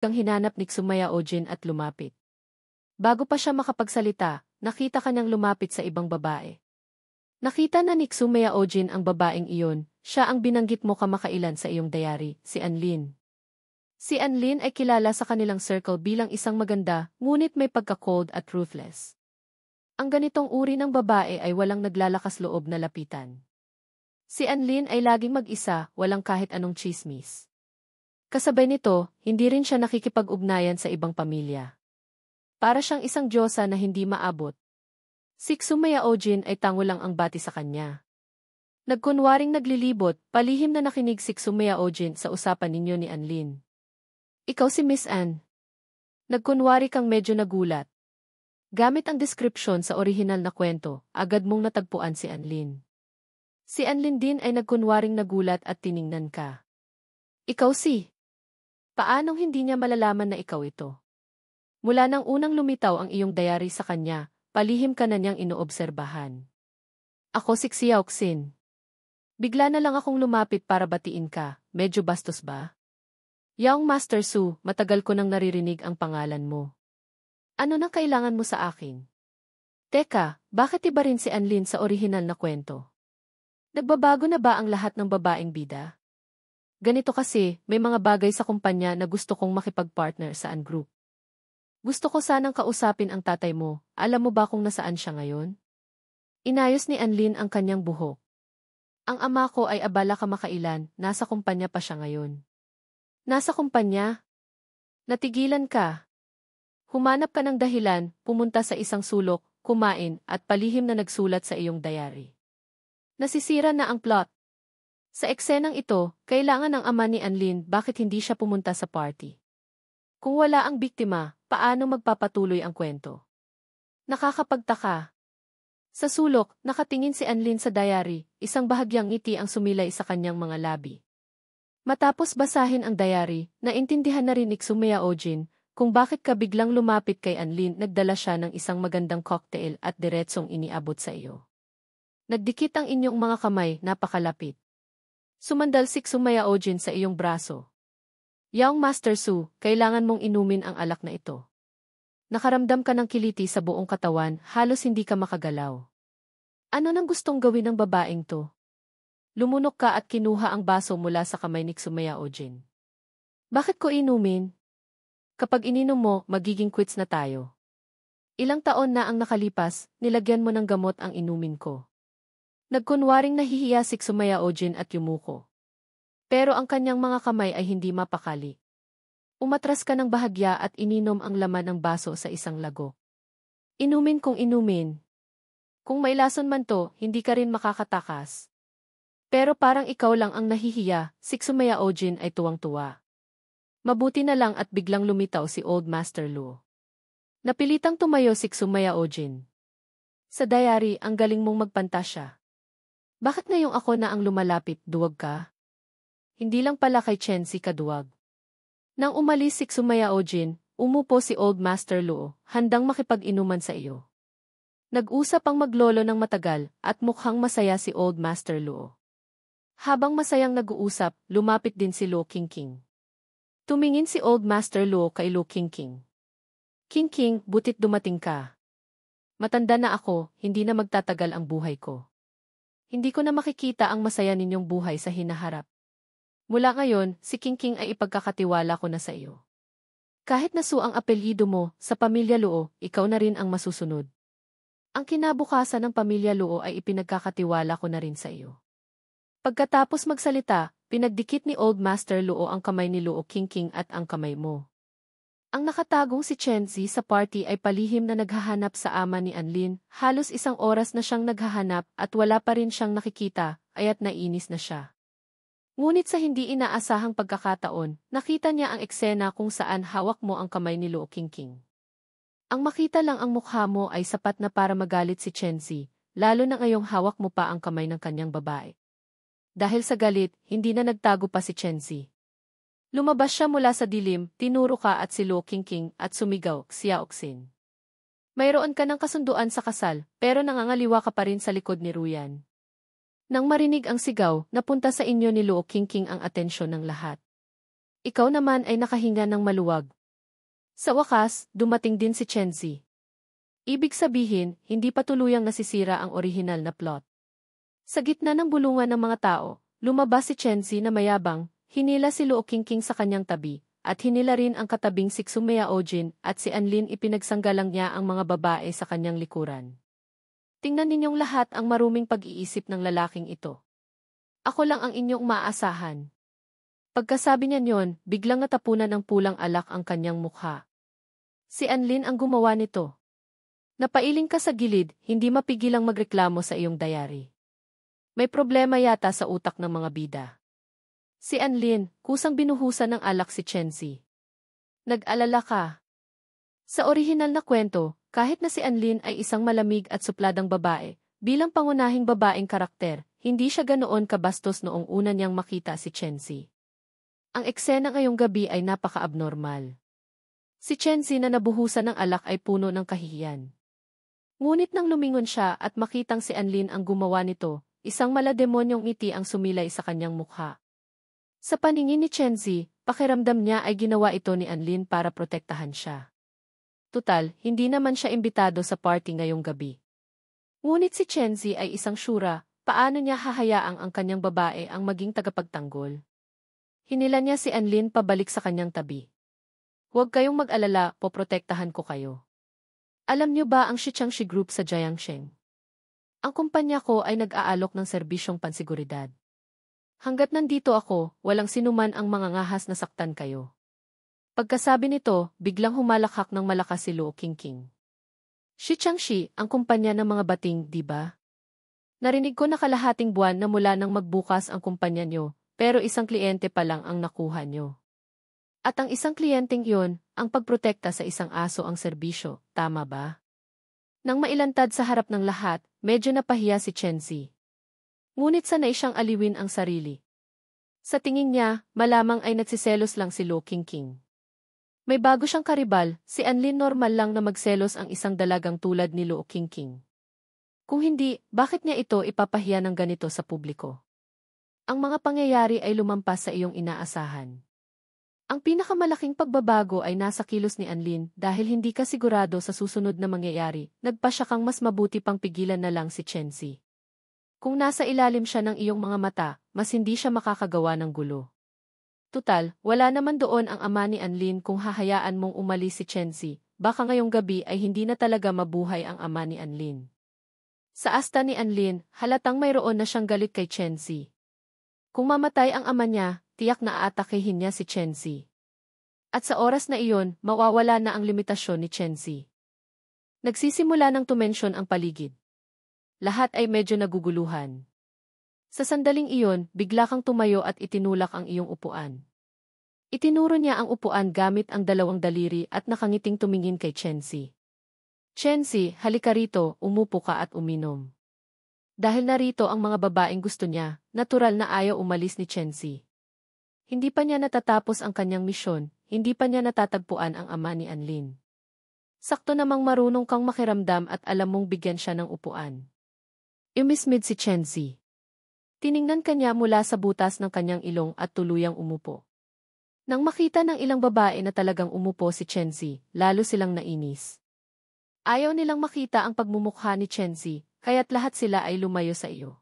Kang hinanap ni Sumaya Ojin at lumapit. Bago pa siya makapagsalita, nakita kanyang lumapit sa ibang babae. Nakita na ni Sumaya Ojin ang babaeng iyon, siya ang binanggit mo kamakailan sa iyong diary, si Anlin. Si Anlin ay kilala sa kanilang circle bilang isang maganda, ngunit may pagka-cold at ruthless. Ang ganitong uri ng babae ay walang naglalakas loob na lapitan. Si Anlin ay laging mag-isa, walang kahit anong chismis. Kasabay nito, hindi rin siya nakikipag-ugnayan sa ibang pamilya. Para siyang isang diyosa na hindi maabot. Si Sumaya Ojin ay tango lang ang bati sa kanya. Nagkunwaring naglilibot, palihim na nakinig si Sumaya Ojin sa usapan ninyo ni Anlin. Ikaw si Miss Anne. Nagkunwari kang medyo nagulat. Gamit ang description sa orihinal na kwento, agad mong natagpuan si Anlin. Si Anlin din ay nagkunwaring nagulat at tiningnan ka. Ikaw si? Paanong hindi niya malalaman na ikaw ito? Mula nang unang lumitaw ang iyong diary sa kanya, palihim ka na niyang inoobserbahan. Ako si Xiaoxin. Bigla na lang akong lumapit para batiin ka, medyo bastos ba? Yaong Master Su, matagal ko nang naririnig ang pangalan mo. Ano nang kailangan mo sa akin? Teka, bakit iba rin si Anlin sa orihinal na kwento? Nagbabago na ba ang lahat ng babaeng bida? Ganito kasi, may mga bagay sa kumpanya na gusto kong makipag-partner sa Anne Group. Gusto ko sanang kausapin ang tatay mo, alam mo ba kung nasaan siya ngayon? Inayos ni Anlin ang kanyang buhok. Ang ama ko ay abala kamakailan, nasa kumpanya pa siya ngayon. Nasa kumpanya? Natigilan ka. Humanap ka ng dahilan, pumunta sa isang sulok, kumain, at palihim na nagsulat sa iyong diary. Nasisira na ang plot. Sa eksenang ito, kailangan ng ama ni Anlin bakit hindi siya pumunta sa party. Kung wala ang biktima, paano magpapatuloy ang kwento? Nakakapagtaka. Sa sulok, nakatingin si Anlin sa diary, isang bahagyang ngiti ang sumilay sa kanyang mga labi. Matapos basahin ang diary, naintindihan na rin ni Sumaya Ojin, kung bakit ka biglang lumapit kay Anlin, nagdala siya ng isang magandang cocktail at diretsong iniabot sa iyo. Nagdikit ang inyong mga kamay, napakalapit. Sumandal si Sumaya Ojin sa iyong braso. Yaong Master Su, kailangan mong inumin ang alak na ito. Nakaramdam ka ng kiliti sa buong katawan, halos hindi ka makagalaw. Ano nang gustong gawin ng babaeng to? Lumunok ka at kinuha ang baso mula sa kamay ni Sumaya Ojin. Bakit ko inumin? Kapag ininom mo, magiging quits na tayo. Ilang taon na ang nakalipas, nilagyan mo ng gamot ang inumin ko. Nagkunwaring nahihiya si Sumaya Ojin at yumuko. Pero ang kanyang mga kamay ay hindi mapakali. Umatras ka ng bahagya at ininom ang laman ng baso sa isang lago. Inumin kong inumin. Kung may lason man to, hindi ka rin makakatakas. Pero parang ikaw lang ang nahihiya, si Sumaya Ojin ay tuwang-tuwa. Mabuti na lang at biglang lumitaw si Old Master Luo. Napilitang tumayo si Sumaya Ojin. Sa diary, ang galing mong magpantasya. Bakit ngayong ako na ang lumalapit, duwag ka? Hindi lang pala kay Chen si kaduwag. Nang umalis si Sumaya Ojin, umupo si Old Master Luo, handang makipag-inuman sa iyo. Nag-usap ang maglolo ng matagal, at mukhang masaya si Old Master Luo. Habang masayang nag-uusap, lumapit din si Luo Qingqing. Tumingin si Old Master Luo kay Luo Qingqing. Qingqing, butit dumating ka. Matanda na ako, hindi na magtatagal ang buhay ko. Hindi ko na makikita ang masaya ninyong buhay sa hinaharap. Mula ngayon, si Qingqing ay ipagkakatiwala ko na sa iyo. Kahit na Su ang apelyido mo, sa pamilya Luo, ikaw na rin ang masusunod. Ang kinabukasan ng pamilya Luo ay ipinagkakatiwala ko na rin sa iyo. Pagkatapos magsalita, pinagdikit ni Old Master Luo ang kamay ni Luo Qingqing at ang kamay mo. Ang nakatagong si Chen Zi sa party ay palihim na naghahanap sa ama ni Anlin, halos isang oras na siyang naghahanap at wala pa rin siyang nakikita, aya't nainis na siya. Ngunit sa hindi inaasahang pagkakataon, nakita niya ang eksena kung saan hawak mo ang kamay ni Luo Qingqing. Ang makita lang ang mukha mo ay sapat na para magalit si Chen Zi, lalo na ngayong hawak mo pa ang kamay ng kanyang babae. Dahil sa galit, hindi na nagtago pa si Chen Zi. Lumabas siya mula sa dilim, tinuro ka at si Luo Qingqing at sumigaw, Xiaoxin. Mayroon ka ng kasunduan sa kasal, pero nangangaliwa ka pa rin sa likod ni Ruyan. Nang marinig ang sigaw, napunta sa inyo ni Luo Qingqing ang atensyon ng lahat. Ikaw naman ay nakahinga ng maluwag. Sa wakas, dumating din si Chenzi. Ibig sabihin, hindi pa tuluyang nasisira ang orihinal na plot. Sa gitna ng bulungan ng mga tao, lumabas si Chenzi na mayabang, hinila si Luo Qingqing sa kanyang tabi, at hinila rin ang katabing si Xumea Ojin at si Anlin ipinagsanggalang niya ang mga babae sa kanyang likuran. Tingnan ninyong lahat ang maruming pag-iisip ng lalaking ito. Ako lang ang inyong maaasahan. Pagkasabi niya niyon, biglang natapunan ng pulang alak ang kanyang mukha. Si Anlin ang gumawa nito. Napailing ka sa gilid, hindi mapigilang magreklamo sa iyong diary. May problema yata sa utak ng mga bida. Si Anlin, kusang binuhusan ng alak si Chenzi. Nag-alala ka. Sa orihinal na kwento, kahit na si Anlin ay isang malamig at supladang babae, bilang pangunahing babaeng karakter, hindi siya ganoon kabastos noong una niyang makita si Chenzi. Ang eksena ngayong gabi ay napaka-abnormal. Si Chenzi na nabuhusan ng alak ay puno ng kahihiyan. Ngunit nang lumingon siya at makitang si Anlin ang gumawa nito, isang malademonyong ngiti ang sumilay sa kanyang mukha. Sa paningin ni Chenzi, pakiramdam niya ay ginawa ito ni Anlin para protektahan siya. Tutal, hindi naman siya imbitado sa party ngayong gabi. Ngunit si Chenzi ay isang syura, paano niya hahayaang ang kanyang babae ang maging tagapagtanggol? Hinila niya si Anlin pabalik sa kanyang tabi. Huwag kayong mag-alala, poprotektahan ko kayo. Alam niyo ba ang Shichangshi Group sa Jiangsheng? Ang kumpanya ko ay nag-aalok ng serbisyong pansiguridad. Hanggat nandito ako, walang sinuman ang mga ngahas na saktan kayo. Pagkasabi nito, biglang humalakhak ng malakas si Luo Qingqing. Shichangshi, ang kumpanya ng mga bating, di ba? Narinig ko na kalahating buwan na mula nang magbukas ang kumpanya nyo, pero isang kliyente pa lang ang nakuha nyo. At ang isang kliyenteng yun, ang pagprotekta sa isang aso ang serbisyo, tama ba? Nang mailantad sa harap ng lahat, medyo napahiya si Chenzi. Ngunit sanay siyang aliwin ang sarili. Sa tingin niya, malamang ay nagsiselos lang si Luo Qingqing. May bago siyang karibal, si Anlin normal lang na magselos ang isang dalagang tulad ni Luo Qingqing. Kung hindi, bakit niya ito ipapahiya ng ganito sa publiko? Ang mga pangyayari ay lumampas sa iyong inaasahan. Ang pinakamalaking pagbabago ay nasa kilos ni Anlin dahil hindi ka sigurado sa susunod na mangyayari, nagpasya kang mas mabuti pang pigilan na lang si Chenzi. Kung nasa ilalim siya ng iyong mga mata, mas hindi siya makakagawa ng gulo. Tutal, wala naman doon ang ama ni Anlin kung hahayaan mong umalis si Chenzi, baka ngayong gabi ay hindi na talaga mabuhay ang ama ni Anlin. Sa asta ni Anlin, halatang mayroon na siyang galit kay Chenzi. Kung mamatay ang ama niya, tiyak na aatakehin niya si Chenzi. At sa oras na iyon, mawawala na ang limitasyon ni Chenzi. Nagsisimula ng tumensyon ang paligid. Lahat ay medyo naguguluhan. Sa sandaling iyon, bigla kang tumayo at itinulak ang iyong upuan. Itinuro niya ang upuan gamit ang dalawang daliri at nakangiting tumingin kay Chenzi. Chenzi, halika rito, umupo ka at uminom. Dahil narito ang mga babaeng gusto niya, natural na ayaw umalis ni Chenzi. Hindi pa niya natatapos ang kanyang misyon, hindi pa niya natatagpuan ang ama ni Anlin. Sakto namang marunong kang makiramdam at alam mong bigyan siya ng upuan. Umismid si Chenzi. Tiningnan kanya mula sa butas ng kanyang ilong at tuluyang umupo. Nang makita ng ilang babae na talagang umupo si Chenzi, lalo silang nainis. Ayaw nilang makita ang pagmumukha ni Chenzi, kaya't lahat sila ay lumayo sa iyo.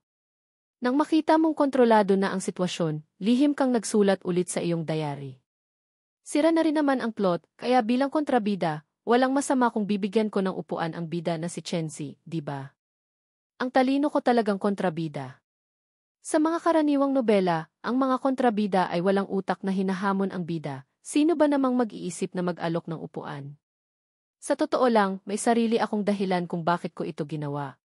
Nang makita mong kontrolado na ang sitwasyon, lihim kang nagsulat ulit sa iyong diary. Sira na rin naman ang plot, kaya bilang kontrabida, walang masama kung bibigyan ko ng upuan ang bida na si Chenzi, di ba? Ang talino ko talagang kontrabida. Sa mga karaniwang nobela, ang mga kontrabida ay walang utak na hinahamon ang bida. Sino ba namang mag-iisip na mag-alok ng upuan? Sa totoo lang, may sarili akong dahilan kung bakit ko ito ginawa.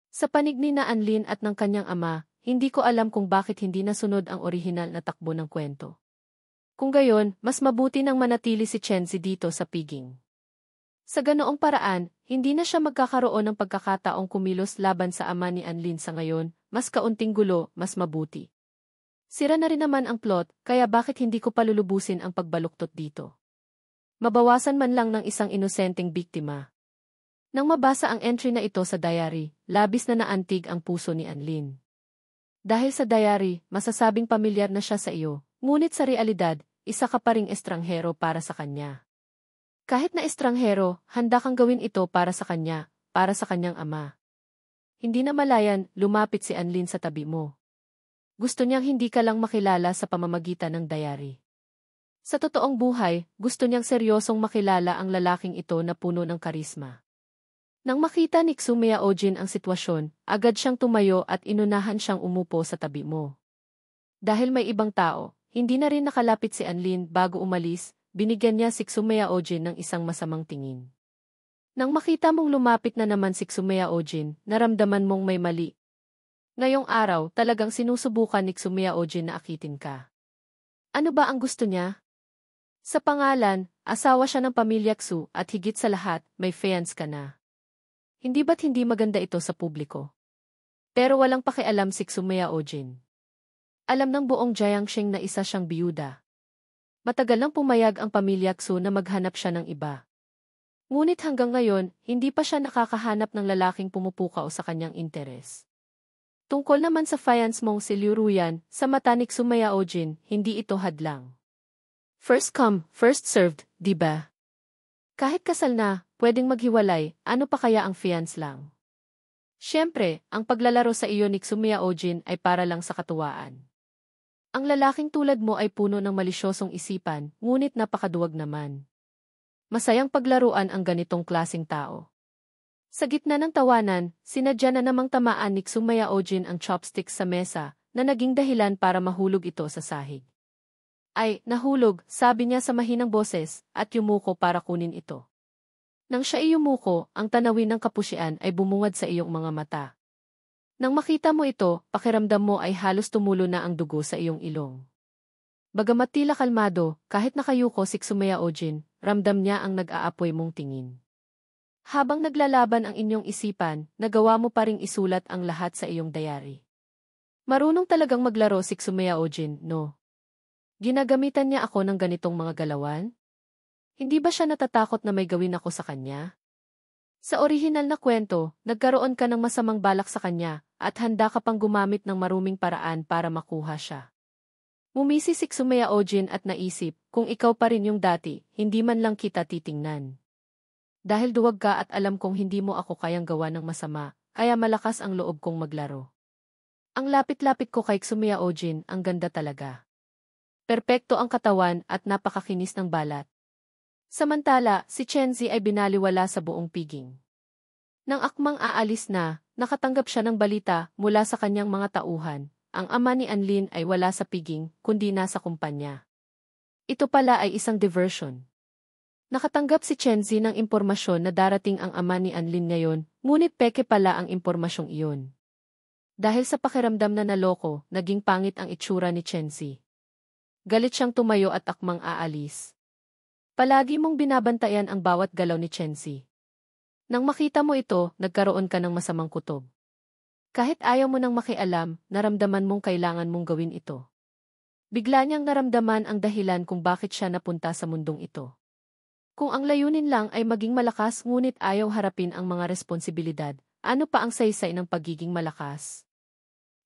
Sa panig ni na Anlin at ng kanyang ama, hindi ko alam kung bakit hindi nasunod ang orihinal na takbo ng kwento. Kung gayon, mas mabuti nang manatili si Chenzi dito sa piging. Sa ganoong paraan, hindi na siya magkakaroon ng pagkakataong kumilos laban sa ama ni Anlin sa ngayon, mas kaunting gulo, mas mabuti. Sira na rin naman ang plot, kaya bakit hindi ko palulubusin ang pagbaluktot dito? Mabawasan man lang ng isang inosenteng biktima. Nang mabasa ang entry na ito sa diary, labis na naantig ang puso ni Anlin. Dahil sa diary, masasabing pamilyar na siya sa iyo, ngunit sa realidad, isa ka pa ring estranghero para sa kanya. Kahit na estranghero, handa kang gawin ito para sa kanya, para sa kanyang ama. Hindi na malayan, lumapit si Anlin sa tabi mo. Gusto niyang hindi ka lang makilala sa pamamagitan ng diary. Sa totoong buhay, gusto niyang seryosong makilala ang lalaking ito na puno ng karisma. Nang makita ni Xumea Ojin ang sitwasyon, agad siyang tumayo at inunahan siyang umupo sa tabi mo. Dahil may ibang tao, hindi na rin nakalapit si Anlin bago umalis, binigyan niya si Xumea Ojin ng isang masamang tingin. Nang makita mong lumapit na naman si Xumea Ojin, naramdaman mong may mali. Ngayong araw, talagang sinusubukan ni Xumea Ojin na akitin ka. Ano ba ang gusto niya? Sa pangalan, asawa siya ng pamilya Xu at higit sa lahat, may fiancé ka na. Hindi ba't hindi maganda ito sa publiko? Pero walang pakialam si Xumea Ojin. Alam ng buong Jiangxing na isa siyang biyuda. Matagal nang pumayag ang pamilya Xu na maghanap siya ng iba. Ngunit hanggang ngayon, hindi pa siya nakakahanap ng lalaking pumupukaw sa kanyang interes. Tungkol naman sa fiancé mong si Liu Ruyan, sa mata ni Xumea Ojin, hindi ito hadlang. First come, first served, di ba? Kahit kasal na, pwedeng maghiwalay, ano pa kaya ang fiancé lang? Siyempre, ang paglalaro sa iyo ni Xumea Ojin ay para lang sa katuwaan. Ang lalaking tulad mo ay puno ng malisyosong isipan, ngunit napakaduwag naman. Masayang paglaruan ang ganitong klaseng tao. Sa gitna ng tawanan, sinadya na namang tamaan ni Xumea Ojin ang chopsticks sa mesa, na naging dahilan para mahulog ito sa sahig. Ay, nahulog, sabi niya sa mahinang boses, at yumuko para kunin ito. Nang siya ay yumuko, ang tanawin ng kapusian ay bumungad sa iyong mga mata. Nang makita mo ito, pakiramdam mo ay halos tumulo na ang dugo sa iyong ilong. Bagamat tila kalmado, kahit nakayuko si Xumea Ojin, ramdam niya ang nag-aapoy mong tingin. Habang naglalaban ang inyong isipan, nagawa mo pa ring isulat ang lahat sa iyong diary. Marunong talagang maglaro si Xumea Ojin, no? Ginagamitan niya ako ng ganitong mga galawan? Hindi ba siya natatakot na may gawin ako sa kanya? Sa orihinal na kwento, nagkaroon ka ng masamang balak sa kanya, at handa ka pang gumamit ng maruming paraan para makuha siya. Mumisi si Xumea Ojin at naisip, kung ikaw pa rin yung dati, hindi man lang kita titingnan. Dahil duwag ka at alam kong hindi mo ako kayang gawa ng masama, kaya malakas ang loob kong maglaro. Ang lapit-lapit ko kay Xumea Ojin, ang ganda talaga. Perpekto ang katawan at napakakinis ng balat. Samantala, si Chenzi ay binaliwala sa buong piging. Nang akmang aalis na, nakatanggap siya ng balita mula sa kanyang mga tauhan. Ang ama ni Anlin ay wala sa piging, kundi nasa kumpanya. Ito pala ay isang diversion. Nakatanggap si Chenzi ng impormasyon na darating ang ama ni Anlin ngayon, ngunit peke pala ang impormasyong iyon. Dahil sa pakiramdam na naloko, naging pangit ang itsura ni Chenzi. Galit siyang tumayo at akmang aalis. Palagi mong binabantayan ang bawat galaw ni Chenzi. Nang makita mo ito, nagkaroon ka ng masamang kutob. Kahit ayaw mo nang makialam, naramdaman mong kailangan mong gawin ito. Bigla niyang naramdaman ang dahilan kung bakit siya napunta sa mundong ito. Kung ang layunin lang ay maging malakas ngunit ayaw harapin ang mga responsibilidad, ano pa ang saysay ng pagiging malakas?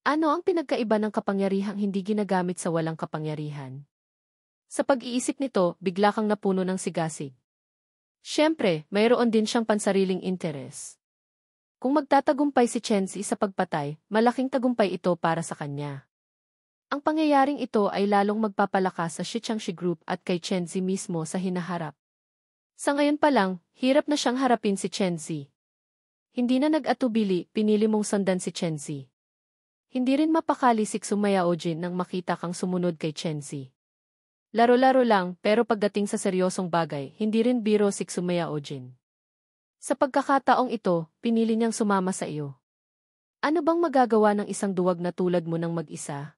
Ano ang pinagkaiba ng kapangyarihang hindi ginagamit sa walang kapangyarihan? Sa pag-iisip nito, bigla kang napuno ng sigasig. Siyempre, mayroon din siyang pansariling interes. Kung magtatagumpay si Chenzi sa pagpatay, malaking tagumpay ito para sa kanya. Ang pangyayaring ito ay lalong magpapalakas sa Shichangshi Group at kay Chenzi mismo sa hinaharap. Sa ngayon pa lang, hirap na siyang harapin si Chenzi. Hindi na nag-atubili, pinili mong sundan si Chenzi. Hindi rin mapakali si Xumea Ojin nang makita kang sumunod kay Chenzi. Laro-laro lang, pero pagdating sa seryosong bagay, hindi rin biro si Xumea Ojin. Sa pagkakataong ito, pinili niyang sumama sa iyo. Ano bang magagawa ng isang duwag na tulad mo ng mag-isa?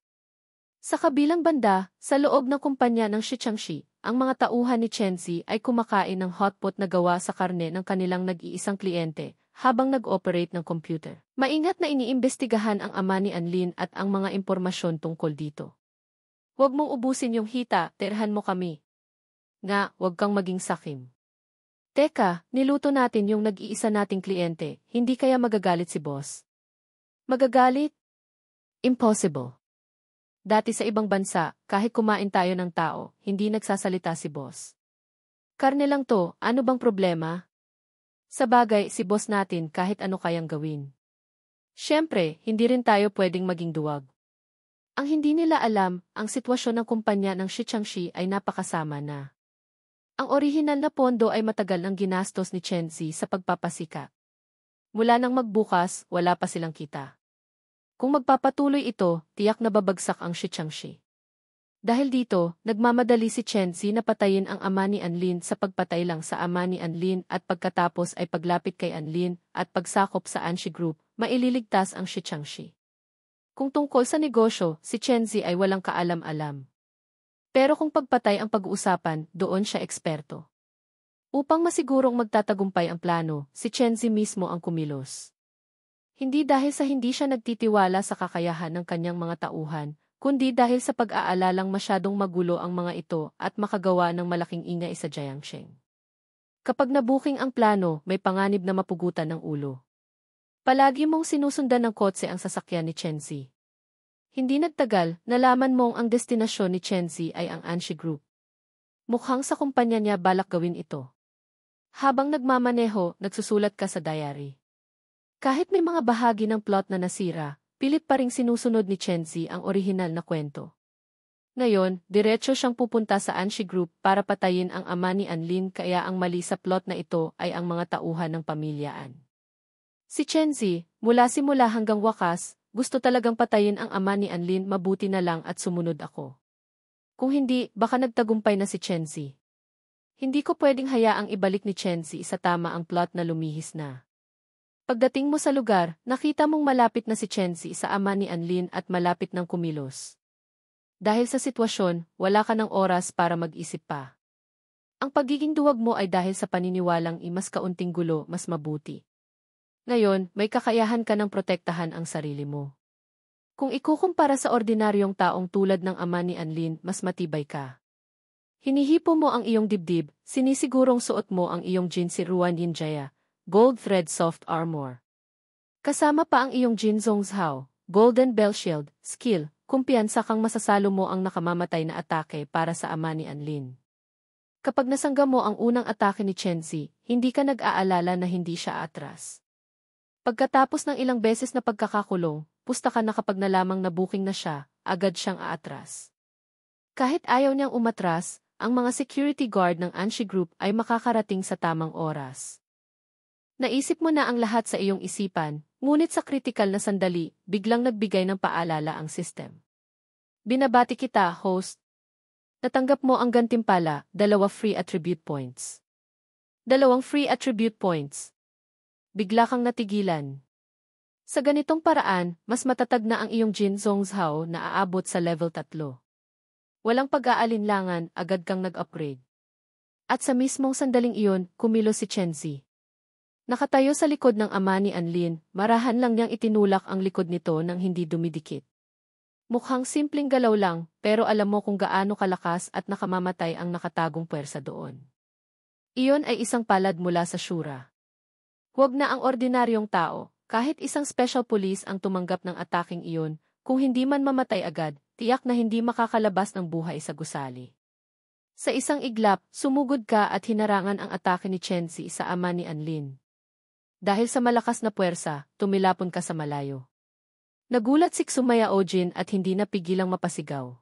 Sa kabilang banda, sa loob ng kumpanya ng Shichangshi, ang mga tauhan ni Chenzi ay kumakain ng hotpot na gawa sa karne ng kanilang nag-iisang kliyente, habang nag-operate ng computer. Maingat na iniimbestigahan ang ama ni Anlin at ang mga impormasyon tungkol dito. Huwag mong ubusin yung hita, terhan mo kami. Nga, huwag kang maging sakim. Teka, niluto natin yung nag-iisa nating kliyente, hindi kaya magagalit si boss? Magagalit? Impossible. Dati sa ibang bansa, kahit kumain tayo ng tao, hindi nagsasalita si boss. Karne lang to, ano bang problema? Sabagay, si boss natin kahit ano kayang gawin. Siyempre, hindi rin tayo pwedeng maging duwag. Ang hindi nila alam, ang sitwasyon ng kumpanya ng Shichangshi ay napakasama na. Ang orihinal na pondo ay matagal nang ginastos ni Chenzi sa pagpapasikat. Mula nang magbukas, wala pa silang kita. Kung magpapatuloy ito, tiyak na babagsak ang Shichangshi. Dahil dito, nagmamadali si Chenzi na patayin ang ama ni Anlin sa pagpatay lang sa ama ni Anlin at pagkatapos ay paglapit kay Anlin at pagsakop sa Anshi Group, maililigtas ang Shichangshi. Kung tungkol sa negosyo, si Chenzi ay walang kaalam-alam. Pero kung pagpatay ang pag-uusapan, doon siya eksperto. Upang masigurong magtatagumpay ang plano, si Chenzi mismo ang kumilos. Hindi dahil sa hindi siya nagtitiwala sa kakayahan ng kanyang mga tauhan, kundi dahil sa pag-aalalang masyadong magulo ang mga ito at makagawa ng malaking ingay sa Jiangsheng. Kapag nabuking ang plano, may panganib na mapugutan ng ulo. Palagi mong sinusundan ng kotse ang sasakyan ni Chenzi. Hindi nagtagal, nalaman mong ang destinasyon ni Chenzi ay ang Anshi Group. Mukhang sa kumpanya niya balak gawin ito. Habang nagmamaneho, nagsusulat ka sa diary. Kahit may mga bahagi ng plot na nasira, pilit pa ring sinusunod ni Chenzi ang orihinal na kwento. Ngayon, diretso siyang pupunta sa Anshi Group para patayin ang ama ni Anlin kaya ang mali sa plot na ito ay ang mga tauhan ng pamilyaan. Si Chenzi, mula simula hanggang wakas, gusto talagang patayin ang ama ni Anlin, mabuti na lang at sumunod ako. Kung hindi, baka nagtagumpay na si Chenzi. Hindi ko pwedeng hayaang ibalik ni Chenzi sa tama ang plot na lumihis na. Pagdating mo sa lugar, nakita mong malapit na si Chenzi sa ama ni Anlin at malapit ng kumilos. Dahil sa sitwasyon, wala ka ng oras para mag-isip pa. Ang pagiging duwag mo ay dahil sa paniniwalang mas kaunting gulo mas mabuti. Ngayon, may kakayahan ka ng protektahan ang sarili mo. Kung ikukumpara sa ordinaryong taong tulad ng ama ni Anlin, mas matibay ka. Hinihipo mo ang iyong dibdib, sinisigurong suot mo ang iyong Jinsi Ruan Yinjaya, gold thread soft armor. Kasama pa ang iyong Jin Zhongzhao, golden bell shield, skill, kumpiyansa kang masasalo mo ang nakamamatay na atake para sa ama ni Anlin. Kapag nasangga mo ang unang atake ni Chenzi, hindi ka nag-aalala na hindi siya atras. Pagkatapos ng ilang beses na pagkakakulong, pusta ka na kapag nalamang nabuking na siya, agad siyang aatras. Kahit ayaw niyang umatras, ang mga security guard ng Anshi Group ay makakarating sa tamang oras. Naisip mo na ang lahat sa iyong isipan, ngunit sa kritikal na sandali, biglang nagbigay ng paalala ang system. Binabati kita, host. Natanggap mo ang gantimpala, 2 free attribute points. 2 free attribute points. Bigla kang natigilan. Sa ganitong paraan, mas matatag na ang iyong Jin Zhongzhao na aabot sa level 3. Walang pag-aalinlangan, agad kang nag-upgrade. At sa mismong sandaling iyon, kumilos si Chenzi. Nakatayo sa likod ng ama ni Anlin, marahan lang niyang itinulak ang likod nito nang hindi dumidikit. Mukhang simpleng galaw lang, pero alam mo kung gaano kalakas at nakamamatay ang nakatagong puwersa doon. Iyon ay isang palad mula sa Shura. Huwag na ang ordinaryong tao, kahit isang special police ang tumanggap ng ataking iyon, kung hindi man mamatay agad, tiyak na hindi makakalabas ng buhay sa gusali. Sa isang iglap, sumugod ka at hinarangan ang atake ni Chenzi sa ama ni Anlin. Dahil sa malakas na puwersa, tumilapon ka sa malayo. Nagulat si Xumaya Ojin at hindi napigilang mapasigaw.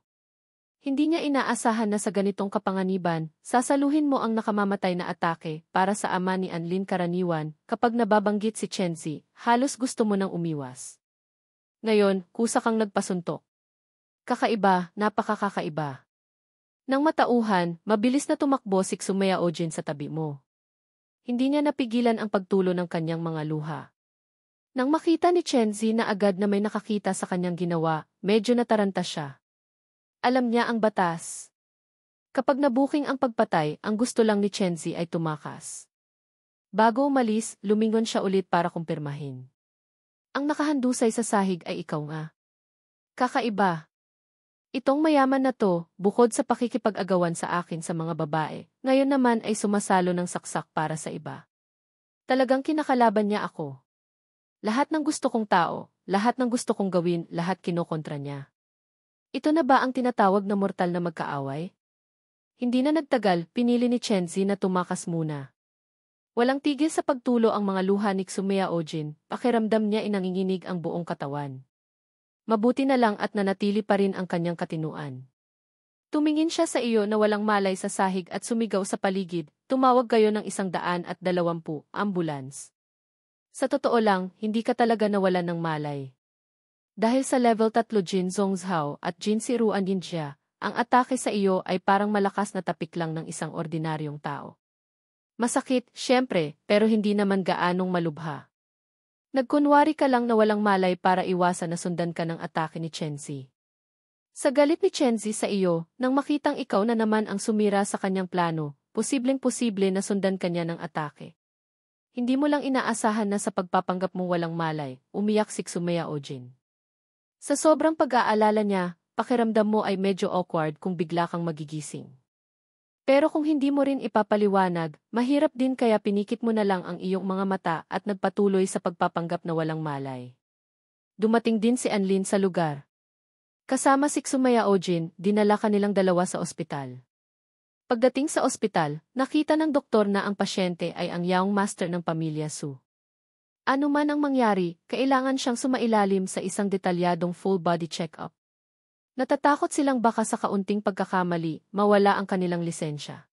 Hindi niya inaasahan na sa ganitong kapanganiban, sasaluhin mo ang nakamamatay na atake para sa ama ni Anlin. Karaniwan, kapag nababanggit si Chenzi, halos gusto mo nang umiwas. Ngayon, kusa kang nagpasuntok. Kakaiba, napakakakaiba. Nang matauhan, mabilis na tumakbo si Xumaya Ojin sa tabi mo. Hindi niya napigilan ang pagtulo ng kanyang mga luha. Nang makita ni Chenzi na agad na may nakakita sa kanyang ginawa, medyo nataranta siya. Alam niya ang batas. Kapag nabuking ang pagpatay, ang gusto lang ni Chenzi ay tumakas. Bago umalis, lumingon siya ulit para kumpirmahin. Ang nakahandusay sa sahig ay ikaw nga. Kakaiba. Itong mayaman na to, bukod sa pakikipag-agawan sa akin sa mga babae, ngayon naman ay sumasalo ng saksak para sa iba. Talagang kinakalaban niya ako. Lahat ng gusto kong tao, lahat ng gusto kong gawin, lahat kinokontra niya. Ito na ba ang tinatawag na mortal na magkaaway? Hindi na nagtagal, pinili ni Chenzi na tumakas muna. Walang tigil sa pagtulo ang mga luha ni Xumea Ojin, pakiramdam niya inanginginig ang buong katawan. Mabuti na lang at nanatili pa rin ang kanyang katinuan. Tumingin siya sa iyo na walang malay sa sahig at sumigaw sa paligid, tumawag kayo ng 120 ambulance. Sa totoo lang, hindi ka talaga nawalan ng malay. Dahil sa level 3 Jin Zhongzhao at Jin Siruan Yinjia, ang atake sa iyo ay parang malakas na tapik lang ng isang ordinaryong tao. Masakit, syempre, pero hindi naman gaanong malubha. Nagkunwari ka lang na walang malay para iwasan na sundan ka ng atake ni Chenzi. Sa galit ni Chenzi sa iyo, nang makitang ikaw na naman ang sumira sa kanyang plano, posibleng-posible na sundan kanya ng atake. Hindi mo lang inaasahan na sa pagpapanggap mong walang malay, umiyak si Xumea Ojin. Sa sobrang pag-aalala niya, pakiramdam mo ay medyo awkward kung bigla kang magigising. Pero kung hindi mo rin ipapaliwanag, mahirap din kaya pinikit mo na lang ang iyong mga mata at nagpatuloy sa pagpapanggap na walang malay. Dumating din si Anlin sa lugar. Kasama si Xumea Ojin, dinala kanilang dalawa sa ospital. Pagdating sa ospital, nakita ng doktor na ang pasyente ay ang young master ng pamilya Su. Ano man ang mangyari, kailangan siyang sumailalim sa isang detalyadong full-body check-up. Natatakot silang baka sa kaunting pagkakamali, mawala ang kanilang lisensya.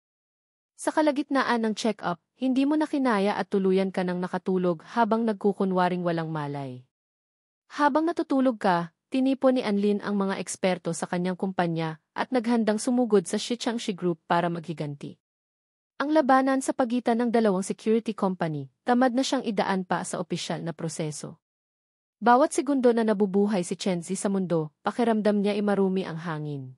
Sa kalagitnaan ng check-up, hindi mo na kinaya at tuluyan ka ng nakatulog habang nagkukunwaring walang malay. Habang natutulog ka, tinipon ni Anlin ang mga eksperto sa kanyang kumpanya at naghandang sumugod sa Shichangshi Group para maghiganti. Ang labanan sa pagitan ng dalawang security company, tamad na siyang idaan pa sa opisyal na proseso. Bawat segundo na nabubuhay si Chenzi sa mundo, pakiramdam niya ay marumi ang hangin.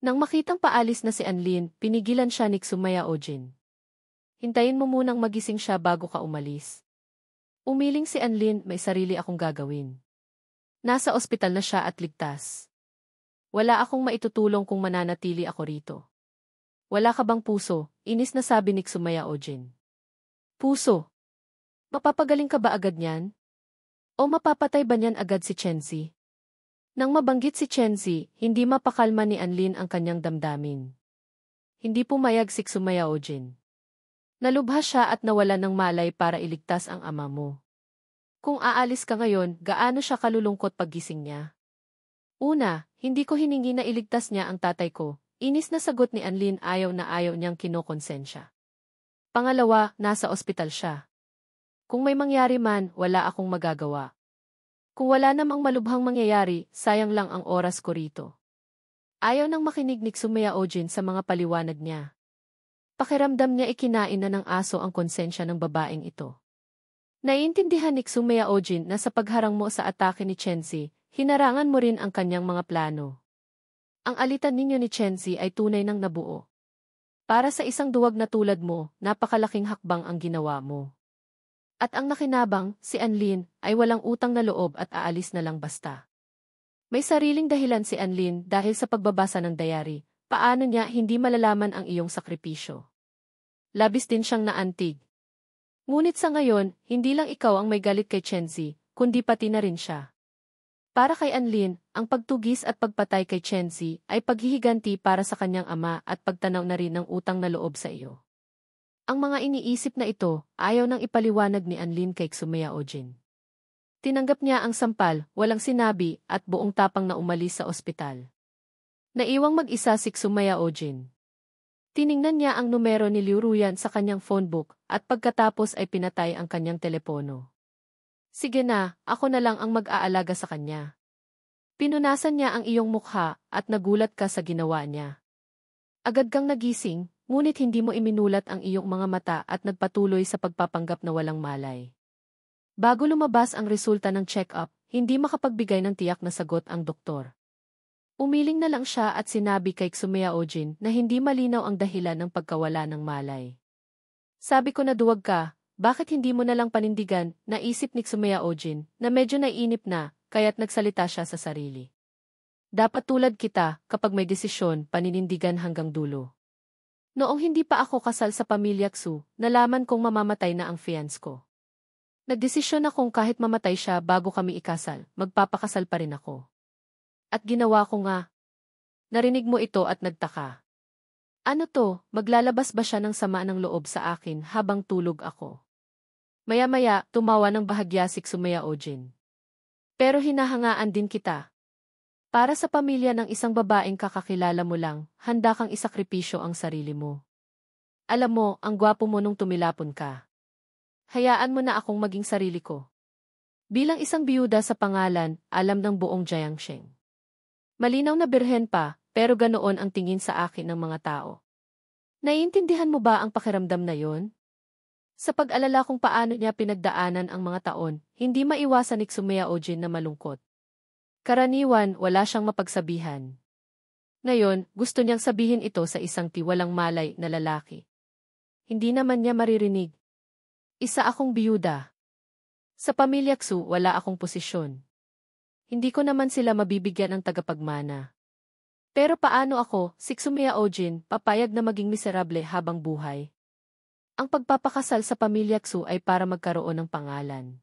Nang makitang paalis na si Anlin, pinigilan siya ni Xumea Ojin. Hintayin mo munang magising siya bago ka umalis. Umiling si Anlin, may sarili akong gagawin. Nasa ospital na siya at ligtas. Wala akong maitutulong kung mananatili ako rito. Wala ka bang puso? Inis na sabi ni Xumea Ojin. Puso? Mapapagaling ka ba agad niyan? O mapapatay ba niyan agad si Chenzi? Nang mabanggit si Chenzi, hindi mapakalma ni Anlin ang kanyang damdamin. Hindi pumayag si Xumea Ojin. Nalubha siya at nawalan ng malay para iligtas ang ama mo. Kung aalis ka ngayon, gaano siya kalulungkot paggising niya? Una, hindi ko hiningi na iligtas niya ang tatay ko. Inis na sagot ni Anlin, ayaw na ayaw niyang kinokonsensya. Pangalawa, nasa ospital siya. Kung may mangyari man, wala akong magagawa. Kung wala namang malubhang mangyayari, sayang lang ang oras ko rito. Ayaw nang makinig ni Xumea Ojin sa mga paliwanag niya. Pakiramdam niya ikinain na ng aso ang konsensya ng babaeng ito. Naiintindihan ni Xumea Ojin na sa pagharang mo sa atake ni Chenzi, hinarangan mo rin ang kanyang mga plano. Ang alitan ninyo ni Chenzi ay tunay nang nabuo. Para sa isang duwag na tulad mo, napakalaking hakbang ang ginawa mo. At ang nakinabang, si Anlin, ay walang utang na loob at aalis na lang basta. May sariling dahilan si Anlin dahil sa pagbabasa ng diary, paano niya hindi malalaman ang iyong sakripisyo. Labis din siyang naantig. Ngunit sa ngayon, hindi lang ikaw ang may galit kay Chenzi, kundi pati na rin siya. Para kay Anlin, ang pagtugis at pagpatay kay Chenzi ay paghihiganti para sa kanyang ama at pagtanaw na rin ng utang na loob sa iyo. Ang mga iniisip na ito, ayaw nang ipaliwanag ni Anlin kay Xumea Ojin. Tinanggap niya ang sampal, walang sinabi, at buong tapang na umalis sa ospital. Naiwang mag-isa si Xumea Ojin. Tiningnan niya ang numero ni Liu Ruyan sa kanyang phone book, at pagkatapos ay pinatay ang kanyang telepono. Sige na, ako na lang ang mag-aalaga sa kanya. Pinunasan niya ang iyong mukha, at nagulat ka sa ginawa niya. Agad kang nagising, ngunit hindi mo iminulat ang iyong mga mata at nagpatuloy sa pagpapanggap na walang malay. Bago lumabas ang resulta ng check-up, hindi makapagbigay ng tiyak na sagot ang doktor. Umiling na lang siya at sinabi kay Xumea Ojin na hindi malinaw ang dahilan ng pagkawala ng malay. Sabi ko na duwag ka, bakit hindi mo na lang panindigan, naisip ni Xumea Ojin na medyo naiinip na, kaya't nagsalita siya sa sarili. Dapat tulad kita, kapag may desisyon, paninindigan hanggang dulo. Noong hindi pa ako kasal sa pamilya Xu, nalaman kong mamamatay na ang fiance ko. Nagdesisyon akong kahit mamatay siya bago kami ikasal, magpapakasal pa rin ako. At ginawa ko nga. Narinig mo ito at nagtaka. Ano to, maglalabas ba siya ng sama ng loob sa akin habang tulog ako? Maya-maya, tumawa ng bahagya si Sumaya Ojin. Pero hinahangaan din kita. Para sa pamilya ng isang babaeng kakakilala mo lang, handa kang isakripisyo ang sarili mo. Alam mo, ang gwapo mo nung tumilapon ka. Hayaan mo na akong maging sarili ko. Bilang isang biyuda sa pangalan, alam ng buong Jiangsheng. Malinaw na birhen pa, pero ganoon ang tingin sa akin ng mga tao. Naiintindihan mo ba ang pakiramdam na yon? Sa pag-alala kung paano niya pinagdaanan ang mga taon, hindi maiwasan ni Sumaya Ojin na malungkot. Karaniwan, wala siyang mapagsabihan. Ngayon, gusto niyang sabihin ito sa isang tiwalang malay na lalaki. Hindi naman niya maririnig. Isa akong biyuda. Sa pamilya Xu, wala akong posisyon. Hindi ko naman sila mabibigyan ng tagapagmana. Pero paano ako, si Sumaya Ojin, papayag na maging miserable habang buhay? Ang pagpapakasal sa pamilya Xu ay para magkaroon ng pangalan.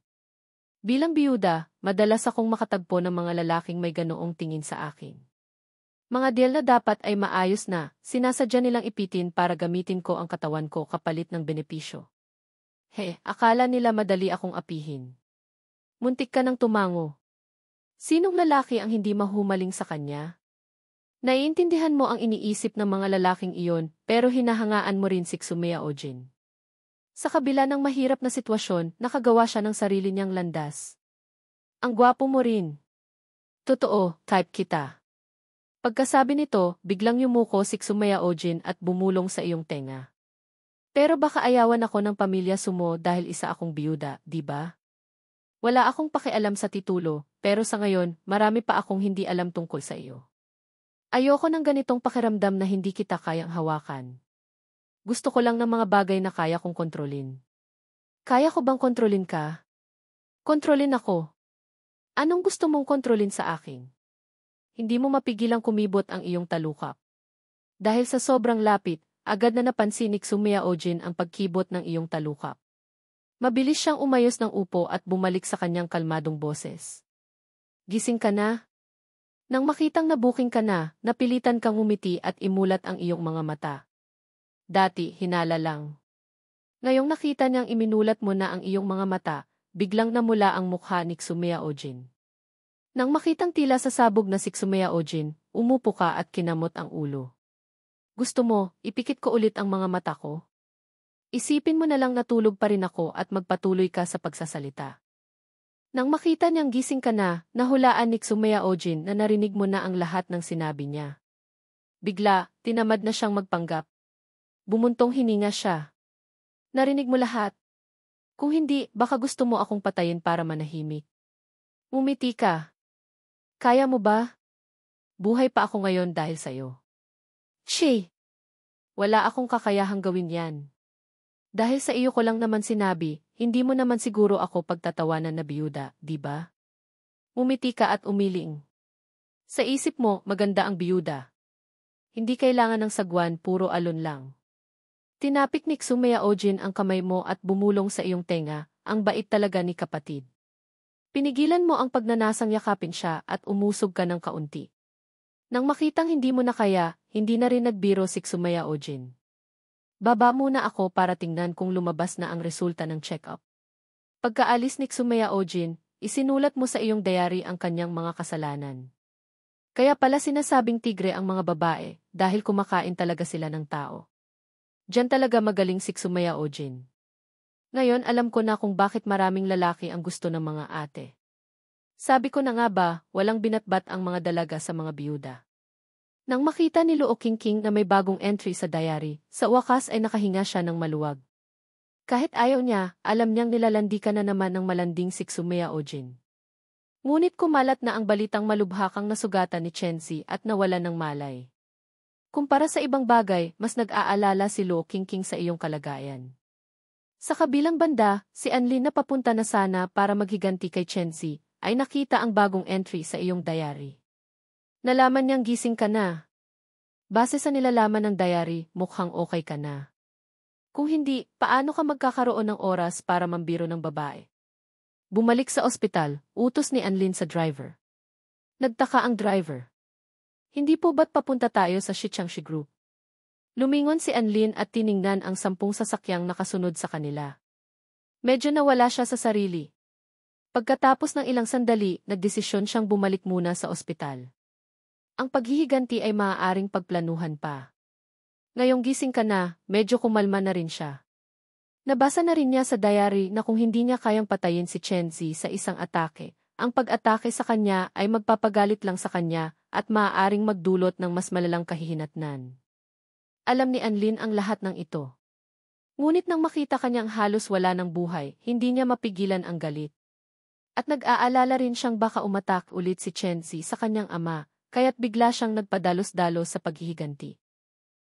Bilang biyuda, madalas akong makatagpo ng mga lalaking may ganoong tingin sa akin. Mga deal na dapat ay maayos na, sinasadya nilang ipitin para gamitin ko ang katawan ko kapalit ng benepisyo. Akala nila madali akong apihin. Muntik ka nang tumango. Sinong lalaki ang hindi mahumaling sa kanya? Naiintindihan mo ang iniisip ng mga lalaking iyon, pero hinahangaan mo rin si Sumaya Ojin. Sa kabila ng mahirap na sitwasyon, nakagawa siya ng sarili niyang landas. Ang gwapo mo rin. Totoo, type kita. Pagkasabi nito, biglang yumuko si Sumaya Ojin at bumulong sa iyong tenga. Pero baka ayawan ako ng pamilya Sumo dahil isa akong biyuda, di ba? Wala akong pakialam sa titulo, pero sa ngayon, marami pa akong hindi alam tungkol sa iyo. Ayoko ng ganitong pakiramdam na hindi kita kayang hawakan. Gusto ko lang ng mga bagay na kaya kong kontrolin. Kaya ko bang kontrolin ka? Kontrolin ako. Anong gusto mong kontrolin sa akin? Hindi mo mapigilang kumibot ang iyong talukap. Dahil sa sobrang lapit, agad na napansin ni Sumaya Ojin ang pagkibot ng iyong talukap. Mabilis siyang umayos ng upo at bumalik sa kanyang kalmadong boses. Gising ka na? Nang makitang nabuking ka na, napilitan kang umiti at imulat ang iyong mga mata. Dati, hinala lang. Ngayong nakita niyang iminulat mo na ang iyong mga mata, biglang namula ang mukha ni Sumaya Ojin. Nang makitang tila sasabog na si Sumaya Ojin, umupo ka at kinamot ang ulo. Gusto mo, ipikit ko ulit ang mga mata ko? Isipin mo na lang natulog pa rin ako at magpatuloy ka sa pagsasalita. Nang makita niyang gising ka na, nahulaan ni Sumaya Ojin na narinig mo na ang lahat ng sinabi niya. Bigla, tinamad na siyang magpanggap. Bumuntong hininga siya. Narinig mo lahat. Kung hindi, baka gusto mo akong patayin para manahimik. Umiti ka. Kaya mo ba? Buhay pa ako ngayon dahil sa'yo. Che! Wala akong kakayahang gawin yan. Dahil sa iyo ko lang naman sinabi, hindi mo naman siguro ako pagtatawanan na biyuda, di ba? Umiti ka at umiling. Sa isip mo, maganda ang biyuda. Hindi kailangan ng sagwan, puro alon lang. Tinapik ni Sumaya Ojin ang kamay mo at bumulong sa iyong tenga, ang bait talaga ni kapatid. Pinigilan mo ang pagnanasang yakapin siya at umusog ka ng kaunti. Nang makitang hindi mo na kaya, hindi na rin nagbiro si Sumaya Ojin. Baba muna ako para tingnan kung lumabas na ang resulta ng check-up. Pagkaalis ni Sumaya Ojin, isinulat mo sa iyong diary ang kanyang mga kasalanan. Kaya pala sinasabing tigre ang mga babae, dahil kumakain talaga sila ng tao. Diyan talaga magaling si Sumaya Ojin. Ngayon alam ko na kung bakit maraming lalaki ang gusto ng mga ate. Sabi ko na nga ba, walang binatbat ang mga dalaga sa mga biyuda. Nang makita ni Luo Qingqing na may bagong entry sa diary, sa wakas ay nakahinga siya ng maluwag. Kahit ayaw niya, alam niyang nilalandi ka na naman ng malanding si Sumaya Ojin. Ngunit kumalat na ang balitang malubhakang nasugatan ni Chenzi at nawala ng malay. Kumpara sa ibang bagay, mas nag-aalala si Luo Qingqing sa iyong kalagayan. Sa kabilang banda, si Anlin na papunta na sana para maghiganti kay Chenzi, ay nakita ang bagong entry sa iyong diary. Nalaman niyang gising ka na. Base sa nilalaman ng diary, mukhang okay ka na. Kung hindi, paano ka magkakaroon ng oras para mambiro ng babae? Bumalik sa ospital, utos ni Anlin sa driver. Nagtaka ang driver. Hindi po ba't papunta tayo sa Shichangshi Group? Lumingon si Anlin at tiningnan ang 10 sasakyang nakasunod sa kanila. Medyo nawala siya sa sarili. Pagkatapos ng ilang sandali, nagdesisyon siyang bumalik muna sa ospital. Ang paghihiganti ay maaaring pagplanuhan pa. Ngayong gising ka na, medyo kumalma na rin siya. Nabasa na rin niya sa diary na kung hindi niya kayang patayin si Chenzi sa isang atake, ang pag-atake sa kanya ay magpapagalit lang sa kanya at maaaring magdulot ng mas malalang kahihinatnan. Alam ni Anlin ang lahat ng ito. Ngunit nang makita kanyang halos wala ng buhay, hindi niya mapigilan ang galit. At nag-aalala rin siyang baka umatak ulit si Chenzi sa kanyang ama, kaya't bigla siyang nagpadalos-dalos sa paghihiganti.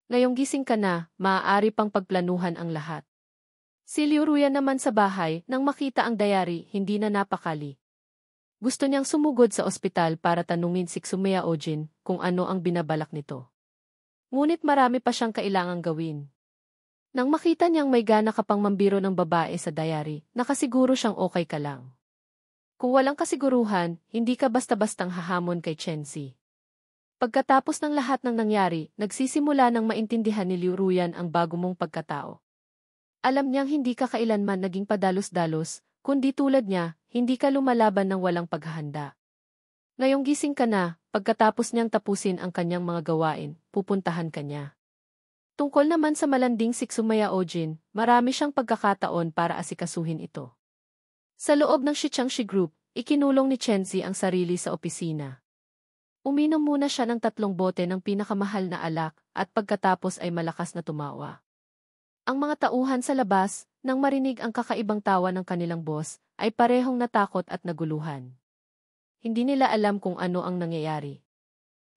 Ngayong gising ka na, maaari pang pagplanuhan ang lahat. Si Liu Ruyan naman sa bahay, nang makita ang diary, hindi na napakali. Gusto niyang sumugod sa ospital para tanungin si Xumea Ojin kung ano ang binabalak nito. Ngunit marami pa siyang kailangang gawin. Nang makita niyang may gana ka pang mambiro ng babae sa diary, nakasiguro siyang okay ka lang. Kung walang kasiguruhan, hindi ka basta-bastang hahamon kay Chenzi. Pagkatapos ng lahat ng nangyari, nagsisimula ng maintindihan ni Liu Ruyan ang bago mong pagkatao. Alam niyang hindi ka kailanman naging padalos-dalos, kundi tulad niya, hindi ka lumalaban ng walang paghahanda. Ngayong gising ka na, pagkatapos niyang tapusin ang kanyang mga gawain, pupuntahan ka niya. Tungkol naman sa malanding si Xumea Ojin, marami siyang pagkakataon para asikasuhin ito. Sa loob ng Shichangshi Group, ikinulong ni Chenzi ang sarili sa opisina. Uminom muna siya ng 3 bote ng pinakamahal na alak at pagkatapos ay malakas na tumawa. Ang mga tauhan sa labas, nang marinig ang kakaibang tawa ng kanilang boss, ay parehong natakot at naguluhan. Hindi nila alam kung ano ang nangyayari.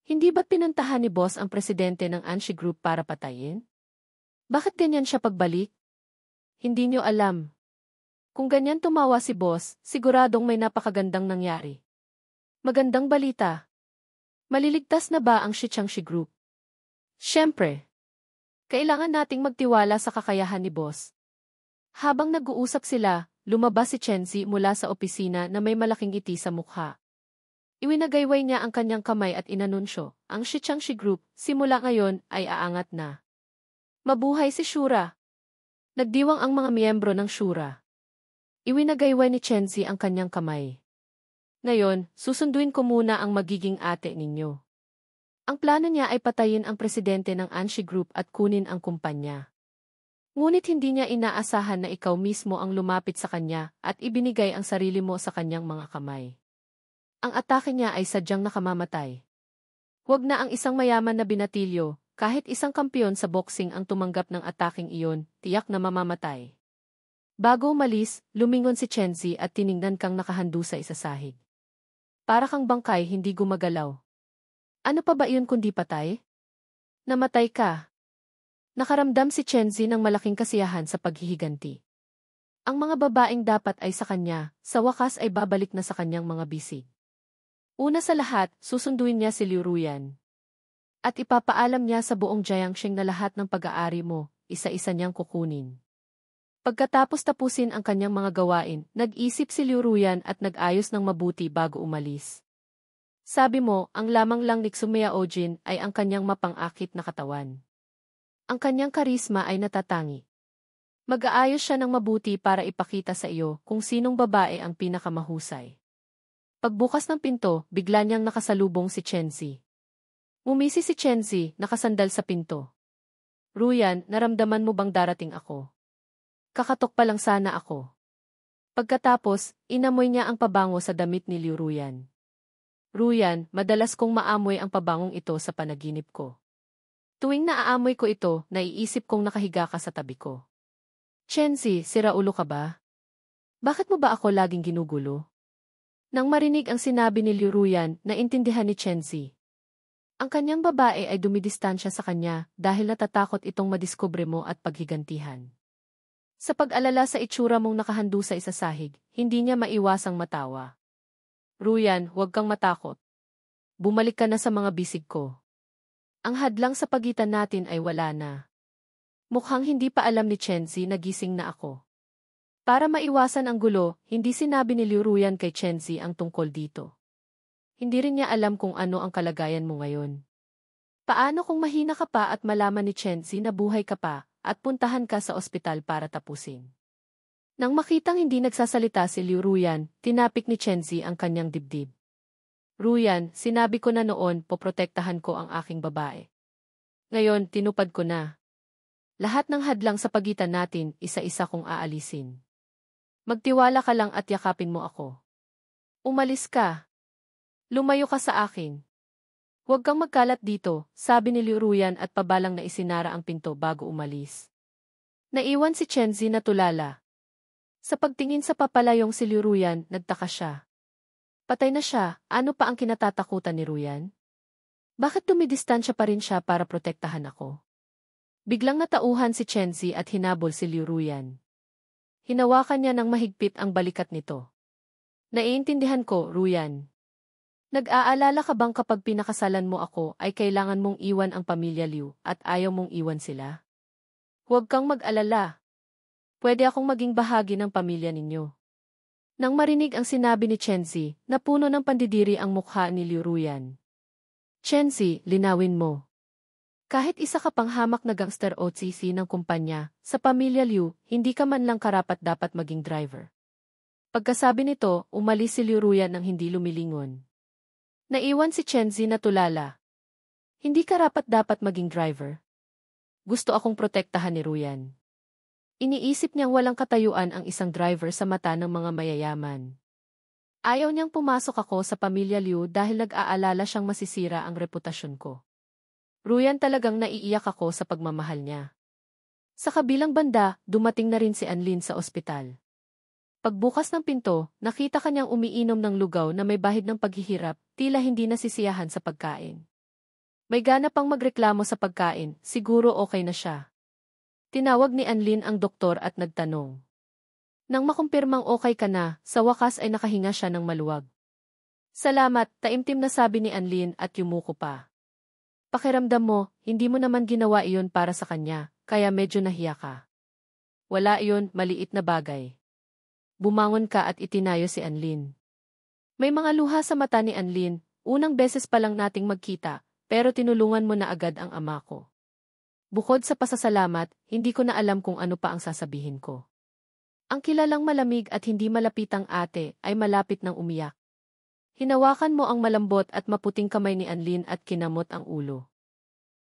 Hindi ba't pinuntahan ni boss ang presidente ng Anshi Group para patayin? Bakit ganyan siya pagbalik? Hindi niyo alam. Kung ganyan tumawa si boss, siguradong may napakagandang nangyari. Magandang balita. Maliligtas na ba ang Shichangshi Group? Siyempre. Kailangan nating magtiwala sa kakayahan ni boss. Habang nag-uusap sila, lumabas si Chenzi mula sa opisina na may malaking ngiti sa mukha. Iwinagayway niya ang kanyang kamay at inanunsyo, ang Shichangshi Group, simula ngayon, ay aangat na. Mabuhay si Shura! Nagdiwang ang mga miyembro ng Shura. Iwinagayway ni Chenzi ang kanyang kamay. Ngayon, susunduin ko muna ang magiging ate ninyo. Ang plano niya ay patayin ang presidente ng Anshi Group at kunin ang kumpanya. Ngunit hindi niya inaasahan na ikaw mismo ang lumapit sa kanya at ibinigay ang sarili mo sa kanyang mga kamay. Ang atake niya ay sadyang nakamamatay. Huwag na ang isang mayaman na binatilyo, kahit isang kampiyon sa boxing ang tumanggap ng ataking iyon, tiyak na mamamatay. Bago umalis, lumingon si Chenzi at tiningnan kang nakahandu sa isasahig. Para kang bangkay hindi gumagalaw. Ano pa ba iyon kundi patay? Namatay ka. Nakaramdam si Chenzi ng malaking kasiyahan sa paghihiganti. Ang mga babaeng dapat ay sa kanya, sa wakas ay babalik na sa kanyang mga bisig. Una sa lahat, susunduin niya si Liu Ruyan. At ipapaalam niya sa buong Jiangxing na lahat ng pag-aari mo, isa-isa niyang kukunin. Pagkatapos tapusin ang kanyang mga gawain, nag-isip si Liu Ruyan at nag-ayos ng mabuti bago umalis. Sabi mo, ang lamang lang ni Xumea Ojin ay ang kanyang mapang-akit na katawan. Ang kanyang karisma ay natatangi. Mag-aayos siya ng mabuti para ipakita sa iyo kung sinong babae ang pinakamahusay. Pagbukas ng pinto, bigla niyang nakasalubong si Chenzi. Umisi si Chenzi, nakasandal sa pinto. Ruyan, naramdaman mo bang darating ako? Kakatok pa lang sana ako. Pagkatapos, inamoy niya ang pabango sa damit ni Liu Ruyan. Ruyan, madalas kong maamoy ang pabangong ito sa panaginip ko. Tuwing naaamoy ko ito, naiisip kong nakahiga ka sa tabi ko. Chenzi, sira ulo ka ba? Bakit mo ba ako laging ginugulo? Nang marinig ang sinabi ni Liu Ruyan, naintindihan ni Chenzi. Ang kanyang babae ay dumidistansya sa kanya dahil natatakot itong madiskubre mo at paghigantihan. Sa pag-alala sa itsura mong nakahandu sa isasahig, hindi niya maiwasang matawa. Ruyan, huwag kang matakot. Bumalik ka na sa mga bisig ko. Ang hadlang sa pagitan natin ay wala na. Mukhang hindi pa alam ni Chenzi na gising na ako. Para maiwasan ang gulo, hindi sinabi ni Liu Ruyan kay Chenzi ang tungkol dito. Hindi rin niya alam kung ano ang kalagayan mo ngayon. Paano kung mahina ka pa at malaman ni Chenzi na buhay ka pa at puntahan ka sa ospital para tapusin? Nang makitang hindi nagsasalita si Liu Ruyan, tinapik ni Chenzi ang kanyang dibdib. Ruyan, sinabi ko na noon poprotektahan ko ang aking babae. Ngayon, tinupad ko na. Lahat ng hadlang sa pagitan natin, isa-isa kong aalisin. Magtiwala ka lang at yakapin mo ako. Umalis ka. Lumayo ka sa akin. Huwag kang magkalat dito, sabi ni Liu Ruyan at pabalang na isinara ang pinto bago umalis. Naiwan si Chenzi na tulala. Sa pagtingin sa papalayong si Liu Ruyan, nagtaka siya. Patay na siya, ano pa ang kinatatakutan ni Ruyan? Bakit dumidistansya pa rin siya para protektahan ako? Biglang natauhan si Chenzi at hinabol si Liu Ruyan. Hinawakan niya ng mahigpit ang balikat nito. Naiintindihan ko, Ruyan. Nag-aalala ka bang kapag pinakasalan mo ako ay kailangan mong iwan ang pamilya Liu at ayaw mong iwan sila? Huwag kang mag-alala. Pwede akong maging bahagi ng pamilya ninyo. Nang marinig ang sinabi ni Chenzi, napuno ng pandidiri ang mukha ni Liu Ruyan. Chenzi, linawin mo. Kahit isa ka pang hamak na gangster o tsisi ng kumpanya, sa pamilya Liu, hindi ka man lang karapat-dapat maging driver. Pagkasabi nito, umalis si Liu Ruyan nang hindi lumilingon. Naiwan si Chenzi na tulala. Hindi karapat-dapat maging driver. Gusto akong protektahan ni Ruyan. Iniisip niyang walang katayuan ang isang driver sa mata ng mga mayayaman. Ayaw niyang pumasok ako sa pamilya Liu dahil nag-aalala siyang masisira ang reputasyon ko. Ruyan, talagang naiiyak ako sa pagmamahal niya. Sa kabilang banda, dumating na rin si Anlin sa ospital. Pagbukas ng pinto, nakita kanyang umiinom ng lugaw na may bahid ng paghihirap, tila hindi nasisiyahan sa pagkain. May gana pang magreklamo sa pagkain, siguro okay na siya. Tinawag ni Anlin ang doktor at nagtanong. Nang makumpirmang okay ka na, sa wakas ay nakahinga siya ng maluwag. Salamat, taimtim na sabi ni Anlin at yumuko pa. Pakiramdam mo, hindi mo naman ginawa iyon para sa kanya, kaya medyo nahiya ka. Wala iyon, maliit na bagay. Bumangon ka at itinayo si Anlin. May mga luha sa mata ni Anlin, unang beses pa lang nating magkita, pero tinulungan mo na agad ang ama ko. Bukod sa pasasalamat, hindi ko na alam kung ano pa ang sasabihin ko. Ang kilalang malamig at hindi malapitang ate ay malapit ng umiyak. Hinawakan mo ang malambot at maputing kamay ni Anlin at kinamot ang ulo.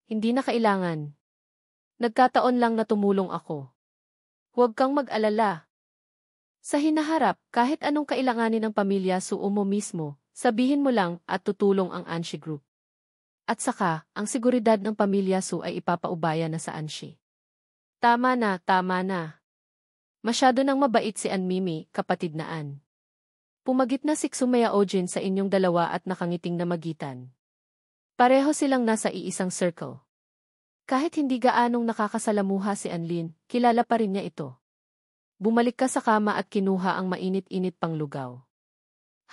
Hindi na kailangan. Nagkataon lang na tumulong ako. Huwag kang mag-alala. Sa hinaharap, kahit anong kailanganin ng pamilya Suo mo mismo, sabihin mo lang at tutulong ang Anshi Group. At saka, ang seguridad ng pamilya Su ay ipapaubaya na sa Anshi. Tama na, tama na. Masyado nang mabait si Anmimi, kapatid na An. Pumagit na si Xumea Ojin sa inyong dalawa at nakangiting na magitan. Pareho silang nasa iisang circle. Kahit hindi gaanong nakakasalamuha si Anlin, kilala pa rin niya ito. Bumalik ka sa kama at kinuha ang mainit-init pang lugaw.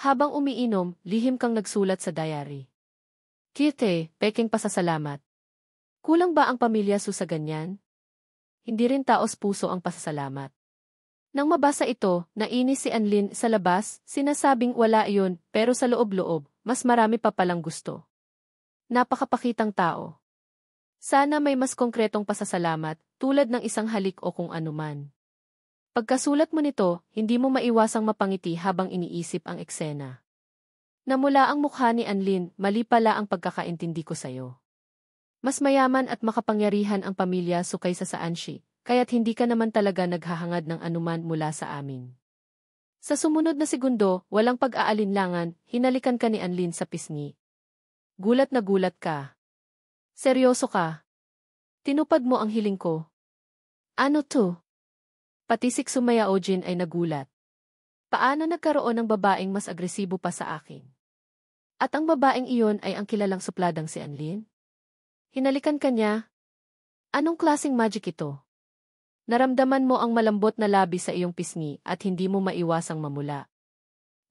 Habang umiinom, lihim kang nagsulat sa diary. Kite, peking pasasalamat. Kulang ba ang pamilya Su sa ganyan? Hindi rin taos puso ang pasasalamat. Nang mabasa ito, nainis si Anlin sa labas, sinasabing wala iyon, pero sa loob-loob, mas marami pa palang gusto. Napakapakitang tao. Sana may mas konkretong pasasalamat, tulad ng isang halik o kung anuman. Pagkasulat mo nito, hindi mo maiwasang mapangiti habang iniisip ang eksena. Namula ang mukha ni Anlin, mali pala ang pagkakaintindi ko sayo. Mas mayaman at makapangyarihan ang pamilya Su kaysa sa Anshi, kaya't hindi ka naman talaga naghahangad ng anuman mula sa amin. Sa sumunod na segundo, walang pag-aalinlangan, hinalikan ka ni Anlin sa pisngi. Gulat na gulat ka. Seryoso ka? Tinupad mo ang hiling ko. Ano to? Pati si Xumea Ojin ay nagulat. Paano nagkaroon ng babaeng mas agresibo pa sa akin? At ang babaeng iyon ay ang kilalang supladang si Anlin? Hinalikan ka niya? Anong klaseng magic ito? Naramdaman mo ang malambot na labi sa iyong pisngi at hindi mo maiwasang mamula.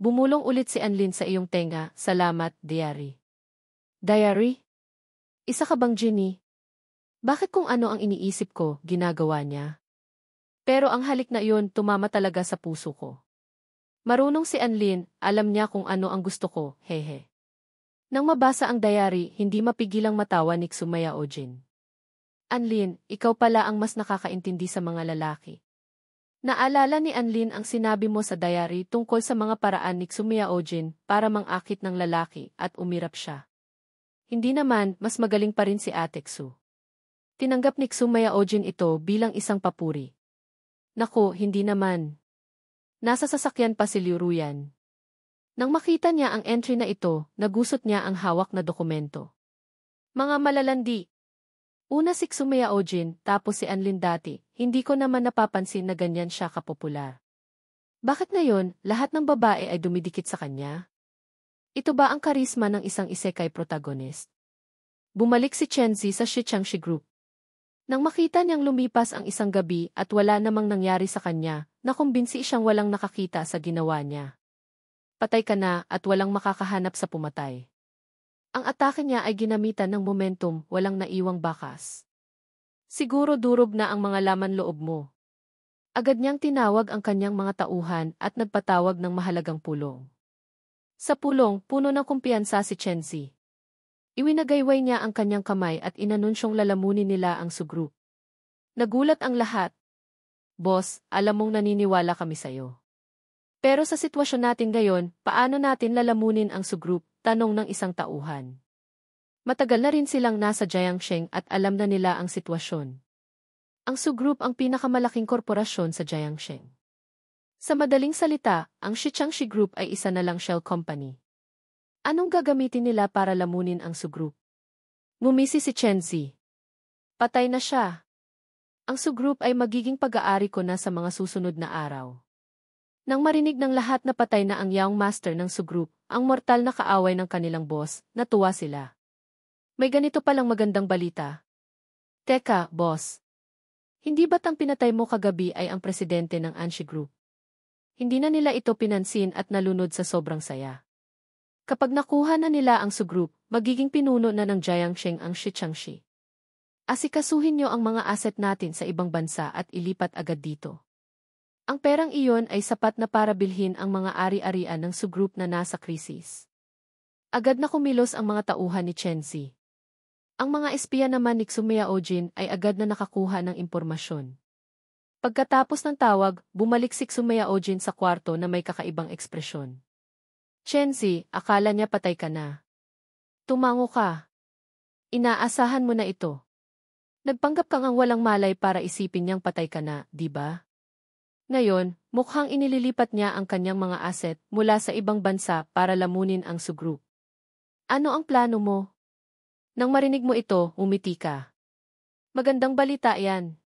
Bumulong ulit si Anlin sa iyong tenga, salamat, diary. Diary? Isa ka bang genie? Bakit kung ano ang iniisip ko, ginagawa niya? Pero ang halik na iyon tumama talaga sa puso ko. Marunong si Anlin, alam niya kung ano ang gusto ko, hehe. Nang mabasa ang diary, hindi mapigilang matawa ni Sumaya Ojin. Anlin, ikaw pala ang mas nakakaintindi sa mga lalaki. Naalala ni Anlin ang sinabi mo sa diary tungkol sa mga paraan ni Sumaya Ojin para mangakit ng lalaki at umirap siya. Hindi naman, mas magaling pa rin si Ate Xu. Tinanggap ni Sumaya Ojin ito bilang isang papuri. Naku, hindi naman. Nasa sasakyan pa si Liu Ruyan. Nang makita niya ang entry na ito, nagusot niya ang hawak na dokumento. Mga malalandi. Una si Sumaya Ojin, tapos si Anlin dati, hindi ko naman napapansin na ganyan siya kapopular. Bakit ngayon, lahat ng babae ay dumidikit sa kanya? Ito ba ang karisma ng isang isekai protagonist? Bumalik si Chenzi sa Shichangshi Group. Nang makita niyang lumipas ang isang gabi at wala namang nangyari sa kanya, nakumbinsi siyang walang nakakita sa ginawa niya. Patay ka na at walang makakahanap sa pumatay. Ang atake niya ay ginamitan ng momentum, walang naiwang bakas. Siguro durog na ang mga laman loob mo. Agad niyang tinawag ang kanyang mga tauhan at nagpatawag ng mahalagang pulong. Sa pulong, puno ng kumpiyansa si Chenzi. Iwinagayway niya ang kanyang kamay at inanunsyong lalamunin nila ang Su Group. Nagulat ang lahat. Boss, alam mong naniniwala kami sa'yo. Pero sa sitwasyon natin ngayon, paano natin lalamunin ang Su Group? Tanong ng isang tauhan. Matagal na rin silang nasa Jiangsheng at alam na nila ang sitwasyon. Ang Su Group ang pinakamalaking korporasyon sa Jiangsheng. Sa madaling salita, ang Shichangshi Group ay isa na lang shell company. Anong gagamitin nila para lamunin ang Su Group? Ngumisi si Chenzi. Patay na siya. Ang Su Group ay magiging pag-aari ko na sa mga susunod na araw. Nang marinig ng lahat na patay na ang Young Master ng Su Group, ang mortal na kaaway ng kanilang boss, natuwa sila. May ganito palang magandang balita. Teka, boss. Hindi ba't ang pinatay mo kagabi ay ang presidente ng Anshi Group? Hindi na nila ito pinansin at nalunod sa sobrang saya. Kapag nakuha na nila ang Su Group, magiging pinuno na ng Jiangsheng ang Shichangshi. Asikasuhin niyo ang mga asset natin sa ibang bansa at ilipat agad dito. Ang perang iyon ay sapat na para bilhin ang mga ari-arian ng Su Group na nasa krisis. Agad na kumilos ang mga tauhan ni Chenzi. Ang mga espiya naman ni Sumaya Ojin ay agad na nakakuha ng impormasyon. Pagkatapos ng tawag, bumalik si Sumaya Ojin sa kwarto na may kakaibang ekspresyon. Chenzi, akala niya patay ka na. Tumango ka. Inaasahan mo na ito. Nagpanggap kang ang walang malay para isipin niyang patay ka na, di ba? Ngayon, mukhang inililipat niya ang kanyang mga asset mula sa ibang bansa para lamunin ang Su Group. Ano ang plano mo? Nang marinig mo ito, umiti ka. Magandang balita yan.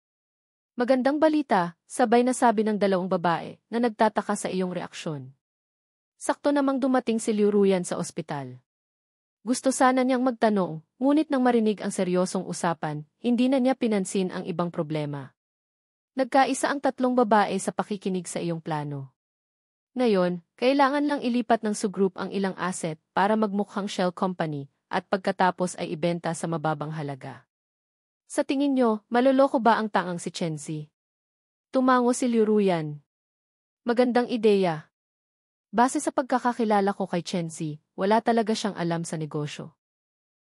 Magandang balita, sabay na sabi ng dalawang babae na nagtataka sa iyong reaksyon. Sakto namang dumating si Liu Ruyan sa ospital. Gusto sana niyang magtanong, ngunit nang marinig ang seryosong usapan, hindi na niya pinansin ang ibang problema. Nagkaisa ang tatlong babae sa pakikinig sa iyong plano. Ngayon, kailangan lang ilipat ng Su Group ang ilang asset para magmukhang shell company at pagkatapos ay ibenta sa mababang halaga. Sa tingin nyo, maloloko ba ang tangang si Chenzi? Tumango si Liu Ruyan. Magandang ideya. Base sa pagkakakilala ko kay Chenzi, wala talaga siyang alam sa negosyo.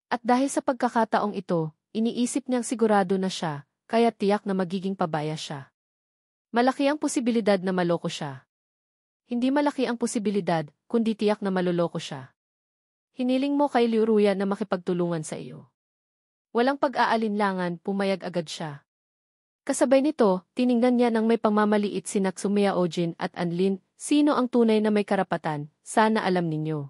At dahil sa pagkakataong ito, iniisip niyang sigurado na siya, kaya tiyak na magiging pabaya siya. Malaki ang posibilidad na maloko siya. Hindi malaki ang posibilidad, kundi tiyak na maloloko siya. Hiniling mo kay Liu Ruyan na makipagtulungan sa iyo. Walang pag-aalinlangan, pumayag agad siya. Kasabay nito, tiningnan niya ng may pamamaliit sina Sumaya Ojin at Anlin, sino ang tunay na may karapatan, sana alam ninyo.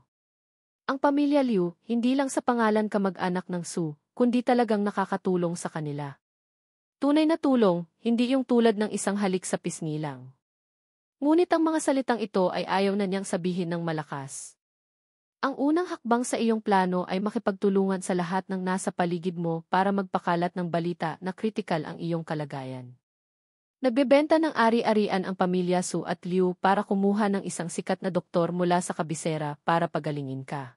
Ang pamilya Liu, hindi lang sa pangalan kamag-anak ng Su, kundi talagang nakakatulong sa kanila. Tunay na tulong, hindi yung tulad ng isang halik sa pisngi lang. Ngunit ang mga salitang ito ay ayaw na niyang sabihin ng malakas. Ang unang hakbang sa iyong plano ay makipagtulungan sa lahat ng nasa paligid mo para magpakalat ng balita na kritikal ang iyong kalagayan. Nagbebenta ng ari-arian ang pamilya Su at Liu para kumuha ng isang sikat na doktor mula sa kabisera para pagalingin ka.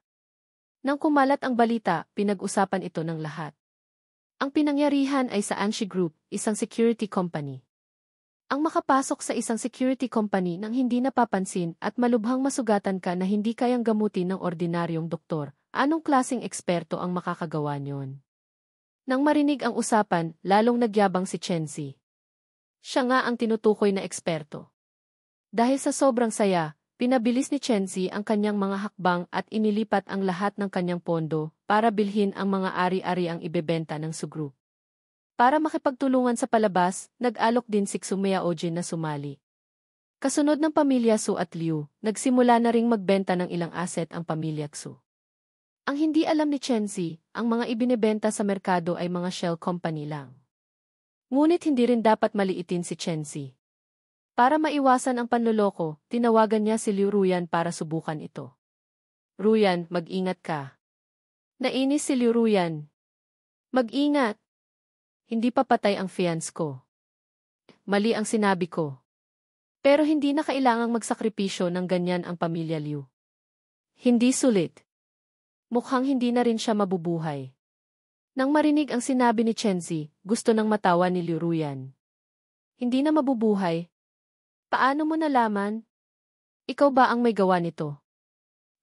Nang kumalat ang balita, pinag-usapan ito ng lahat. Ang pinangyarihan ay sa Anshi Group, isang security company. Ang makapasok sa isang security company nang hindi napapansin at malubhang masugatan ka na hindi kayang gamutin ng ordinaryong doktor, anong klaseng eksperto ang makakagawa niyon? Nang marinig ang usapan, lalong nagyabang si Chenzi. Siya nga ang tinutukoy na eksperto. Dahil sa sobrang saya, pinabilis ni Chenzi ang kanyang mga hakbang at inilipat ang lahat ng kanyang pondo para bilhin ang mga ari-ari ang ibebenta ng Su Group. Para makipagtulungan sa palabas, nag-alok din si Xu Miaojin na sumali. Kasunod ng pamilya Su at Liu, nagsimula na ring magbenta ng ilang asset ang pamilya Xu. Ang hindi alam ni Chenzi, ang mga ibinebenta sa merkado ay mga shell company lang. Ngunit hindi rin dapat maliitin si Chenzi. Para maiwasan ang panloloko, tinawagan niya si Liu Ruyan para subukan ito. Ruyan, mag-ingat ka. Nainis si Liu Ruyan. Mag-ingat. Hindi pa patay ang fiance ko. Mali ang sinabi ko. Pero hindi na kailangang magsakripisyo ng ganyan ang pamilya Liu. Hindi sulit. Mukhang hindi na rin siya mabubuhay. Nang marinig ang sinabi ni Chenzi, gusto nang matawa ni Liu Ruyan. Hindi na mabubuhay? Paano mo nalaman? Ikaw ba ang may gawa nito?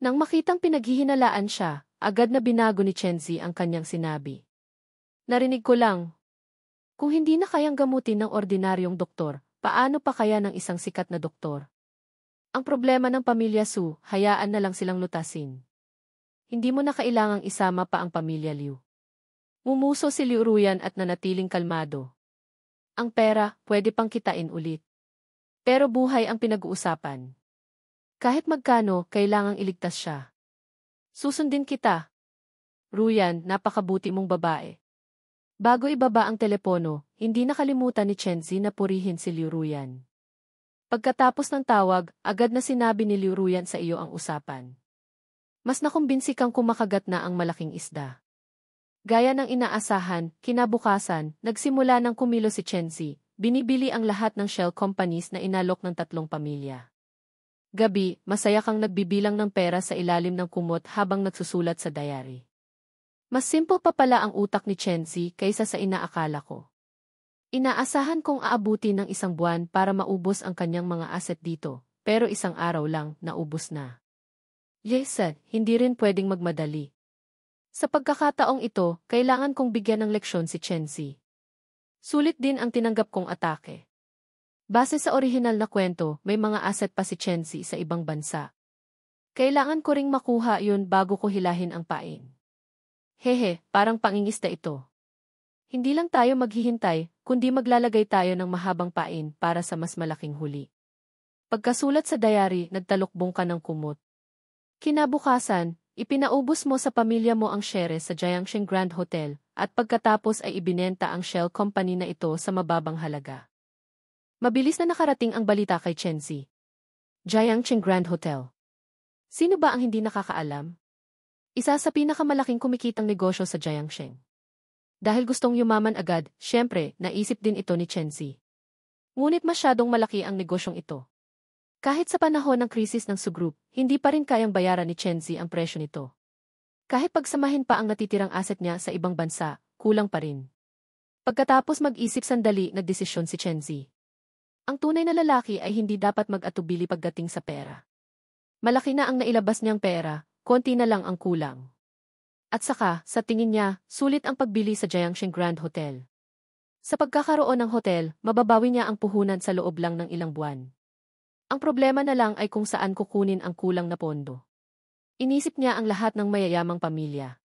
Nang makitang pinaghihinalaan siya, agad na binago ni Chenzi ang kanyang sinabi. Narinig ko lang. Kung hindi na kayang gamutin ng ordinaryong doktor, paano pa kaya ng isang sikat na doktor? Ang problema ng pamilya Su, hayaan na lang silang lutasin. Hindi mo na kailangang isama pa ang pamilya Liu. Mumuso si Liu Ruyan at nanatiling kalmado. Ang pera, pwede pang kitain ulit. Pero buhay ang pinag-uusapan. Kahit magkano, kailangang iligtas siya. Susundin kita. Ruyan, napakabuti mong babae. Bago ibaba ang telepono, hindi nakalimutan ni Chenzi na purihin si Liu Ruyan. Pagkatapos ng tawag, agad na sinabi ni Liu Ruyan sa iyo ang usapan. Mas nakumbinsi kang kumakagat na ang malaking isda. Gaya ng inaasahan, kinabukasan, nagsimula ng kumilo si Chenzi, binibili ang lahat ng shell companies na inalok ng 3 pamilya. Gabi, masaya kang nagbibilang ng pera sa ilalim ng kumot habang nagsusulat sa diary. Mas simple pa pala ang utak ni Chenzi kaysa sa inaakala ko. Inaasahan kong aabuti ng 1 buwan para maubos ang kanyang mga asset dito, pero 1 araw lang, naubos na. Yes, hindi rin pwedeng magmadali. Sa pagkakataong ito, kailangan kong bigyan ng leksyon si Chenzi. Sulit din ang tinanggap kong atake. Base sa orihinal na kwento, may mga asset pa si Chenzi sa ibang bansa. Kailangan ko ring makuha yun bago ko hilahin ang pain. Hehe, parang pangingisda ito. Hindi lang tayo maghihintay, kundi maglalagay tayo ng mahabang pain para sa mas malaking huli. Pagkasulat sa diary, nagtalukbong ka ng kumot. Kinabukasan, ipinaubos mo sa pamilya mo ang shares sa Jiangxing Grand Hotel, at pagkatapos ay ibinenta ang shell company na ito sa mababang halaga. Mabilis na nakarating ang balita kay Chenzi. Jiangxing Grand Hotel. Sino ba ang hindi nakakaalam? Isa sa pinakamalaking kumikitang negosyo sa Jiangxing. Dahil gustong yumaman agad, syempre, naisip din ito ni Chenzi. Ngunit masyadong malaki ang negosyong ito. Kahit sa panahon ng krisis ng Su Group, hindi pa rin kayang bayaran ni Chenzi ang presyo nito. Kahit pagsamahin pa ang natitirang asset niya sa ibang bansa, kulang pa rin. Pagkatapos mag-isip sandali, nagdesisyon si Chenzi. Ang tunay na lalaki ay hindi dapat mag-atubili pagdating sa pera. Malaki na ang nailabas niyang pera, konti na lang ang kulang. At saka, sa tingin niya, sulit ang pagbili sa Jiangxing Grand Hotel. Sa pagkakaroon ng hotel, mababawi niya ang puhunan sa loob lang ng ilang buwan. Ang problema na lang ay kung saan kukunin ang kulang na pondo. Inisip niya ang lahat ng mayayamang pamilya.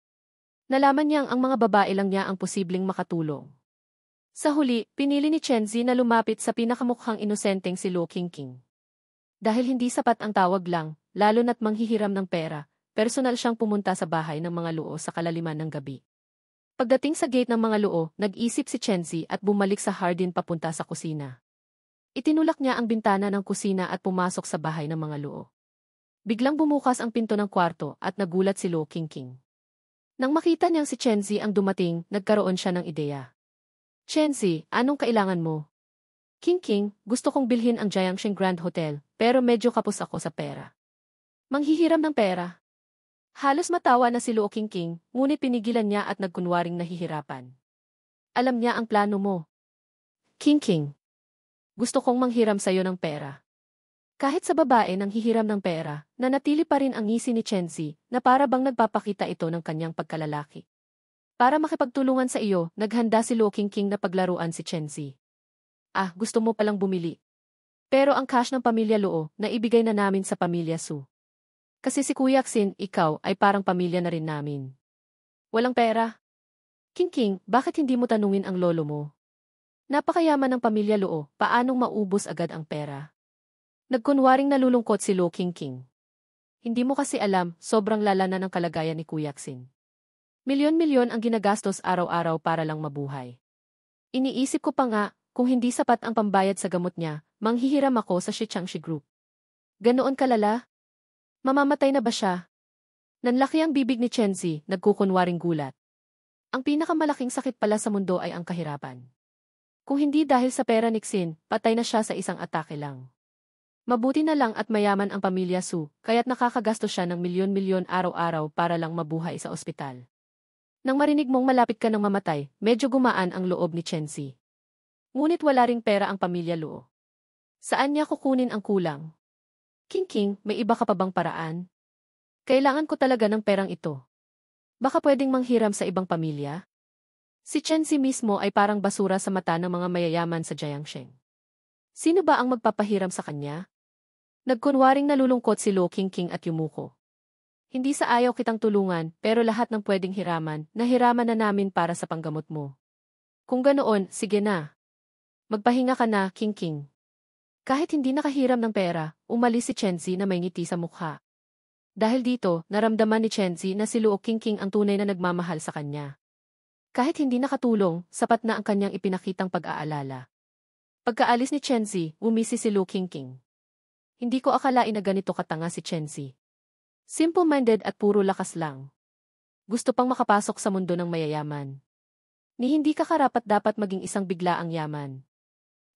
Nalaman niyang ang mga babae lang niya ang posibleng makatulong. Sa huli, pinili ni Chenzi na lumapit sa pinakamukhang inosenteng si Luo Qingqing. Dahil hindi sapat ang tawag lang, lalo na't manghihiram ng pera, personal siyang pumunta sa bahay ng mga Luo sa kalaliman ng gabi. Pagdating sa gate ng mga Luo, nag-isip si Chenzi at bumalik sa hardin papunta sa kusina. Itinulak niya ang bintana ng kusina at pumasok sa bahay ng mga Luo. Biglang bumukas ang pinto ng kwarto at nagulat si Luo Qingqing. Nang makita niyang si Chenzi ang dumating, nagkaroon siya ng ideya. Chenzi, anong kailangan mo? Qingqing, gusto kong bilhin ang Jiangxing Grand Hotel, pero medyo kapos ako sa pera. Manghihiram ng pera. Halos matawa na si Luo Qingqing, ngunit pinigilan niya at nagkunwaring nahihirapan. Alam niya ang plano mo. Qingqing, gusto kong manghiram sa'yo ng pera. Kahit sa babae nang hihiram ng pera, nanatili pa rin ang ngisi ni Chenzi na para bang nagpapakita ito ng kanyang pagkalalaki. Para makipagtulungan sa iyo, naghanda si Luo Qingqing na paglaruan si Chenzi. Ah, gusto mo palang bumili. Pero ang cash ng pamilya Luo, naibigay na namin sa pamilya Su. Kasi si Kuya Xin, ikaw, ay parang pamilya na rin namin. Walang pera? Qingqing, bakit hindi mo tanungin ang lolo mo? Napakayaman ng pamilya Luo, paanong maubos agad ang pera? Nagkunwaring nalulungkot si Luo Qingqing. Hindi mo kasi alam, sobrang lala na ng kalagayan ni Kuya Xin. Milyon-milyon ang ginagastos araw-araw para lang mabuhay. Iniisip ko pa nga, kung hindi sapat ang pambayad sa gamot niya, manghihiram ako sa Shichangshi Group. Ganoon kalala? Mamamatay na ba siya? Nanlaki ang bibig ni Chenzi, nagkukunwaring gulat. Ang pinakamalaking sakit pala sa mundo ay ang kahirapan. Kung hindi dahil sa pera ni Xin, patay na siya sa isang atake lang. Mabuti na lang at mayaman ang pamilya Su, kaya't nakakagastos siya ng milyon-milyon araw-araw para lang mabuhay sa ospital. Nang marinig mong malapit ka ng mamatay, medyo gumaan ang loob ni Chenzi. Ngunit wala ring pera ang pamilya Luo. Saan niya kukunin ang kulang? Qingqing, may iba ka pa bang paraan? Kailangan ko talaga ng perang ito. Baka pwedeng manghiram sa ibang pamilya? Si Chenzi mismo ay parang basura sa mata ng mga mayayaman sa Jiangsheng. Sino ba ang magpapahiram sa kanya? Nagkunwaring nalulungkot si Luo Qingqing at yumuko. Hindi sa ayaw kitang tulungan, pero lahat ng pwedeng hiraman, nahiraman na namin para sa panggamot mo. Kung ganoon, sige na. Magpahinga ka na, Qingqing. Kahit hindi nakahiram ng pera, umalis si Chenzi na may ngiti sa mukha. Dahil dito, naramdaman ni Chenzi na si Luo Qingqing ang tunay na nagmamahal sa kanya. Kahit hindi nakatulong, sapat na ang kanyang ipinakitang pag-aalala. Pagkaalis ni Chenzi, umisi si Luo Qingqing. Hindi ko akalain na ganito katanga si Chenzi. Simple-minded at puro lakas lang. Gusto pang makapasok sa mundo ng mayayaman. Ni hindi ka karapat-dapat maging isang biglaang yaman.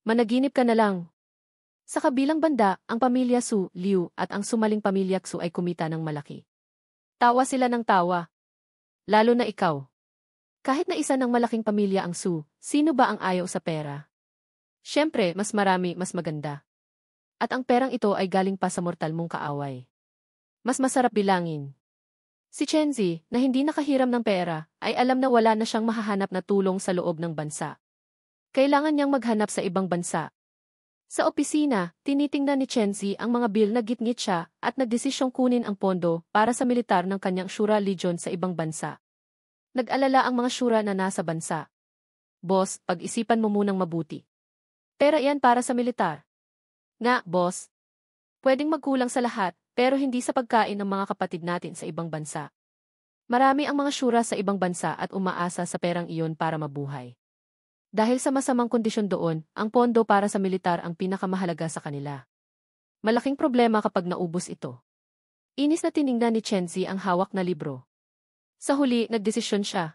Managinip ka na lang. Sa kabilang banda, ang pamilya Su, Liu at ang sumaling pamilya Xu ay kumita ng malaki. Tawa sila ng tawa. Lalo na ikaw. Kahit na isa ng malaking pamilya ang Su, sino ba ang ayaw sa pera? Siyempre, mas marami, mas maganda. At ang perang ito ay galing pa sa mortal mong kaaway. Mas masarap bilangin. Si Chenzi, na hindi nakahiram ng pera, ay alam na wala na siyang mahahanap na tulong sa loob ng bansa. Kailangan niyang maghanap sa ibang bansa. Sa opisina, tinitingnan ni Chenzi ang mga bill na gitngit siya at nagdesisyong kunin ang pondo para sa militar ng kanyang Shura Legion sa ibang bansa. Nag-alala ang mga Shura na nasa bansa. Boss, pag-isipan mo munang mabuti. Pera yan para sa militar. Nga, boss. Pwedeng magkulang sa lahat, pero hindi sa pagkain ng mga kapatid natin sa ibang bansa. Marami ang mga Shura sa ibang bansa at umaasa sa perang iyon para mabuhay. Dahil sa masamang kondisyon doon, ang pondo para sa militar ang pinakamahalaga sa kanila. Malaking problema kapag naubos ito. Inis na tiningnan ni Chenzi ang hawak na libro. Sa huli, nagdesisyon siya.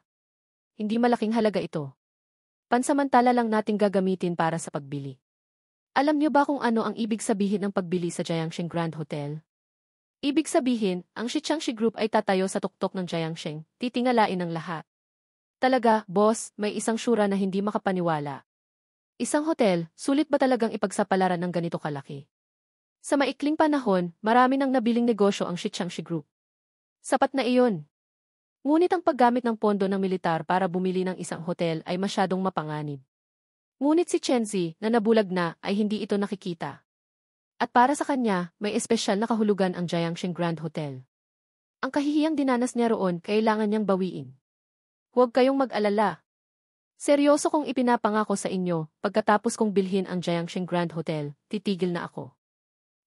Hindi malaking halaga ito. Pansamantala lang nating gagamitin para sa pagbili. Alam niyo ba kung ano ang ibig sabihin ng pagbili sa Jiangsheng Grand Hotel? Ibig sabihin, ang Shichangshi Group ay tatayo sa tuktok ng Jiangsheng, titingalain ng lahat. Talaga, boss, may isang Shura na hindi makapaniwala. Isang hotel, sulit ba talagang ipagsapalaran ng ganito kalaki? Sa maikling panahon, marami nang nabiling negosyo ang Shichangshi Group. Sapat na iyon. Ngunit ang paggamit ng pondo ng militar para bumili ng isang hotel ay masyadong mapanganib. Ngunit si Chenzi, na nabulag na, ay hindi ito nakikita. At para sa kanya, may espesyal na kahulugan ang Jiangsheng Grand Hotel. Ang kahihiyang dinanas niya roon, kailangan niyang bawiin. Huwag kayong mag-alala. Seryoso kong ipinapangako sa inyo, pagkatapos kong bilhin ang Jiangsheng Grand Hotel, titigil na ako.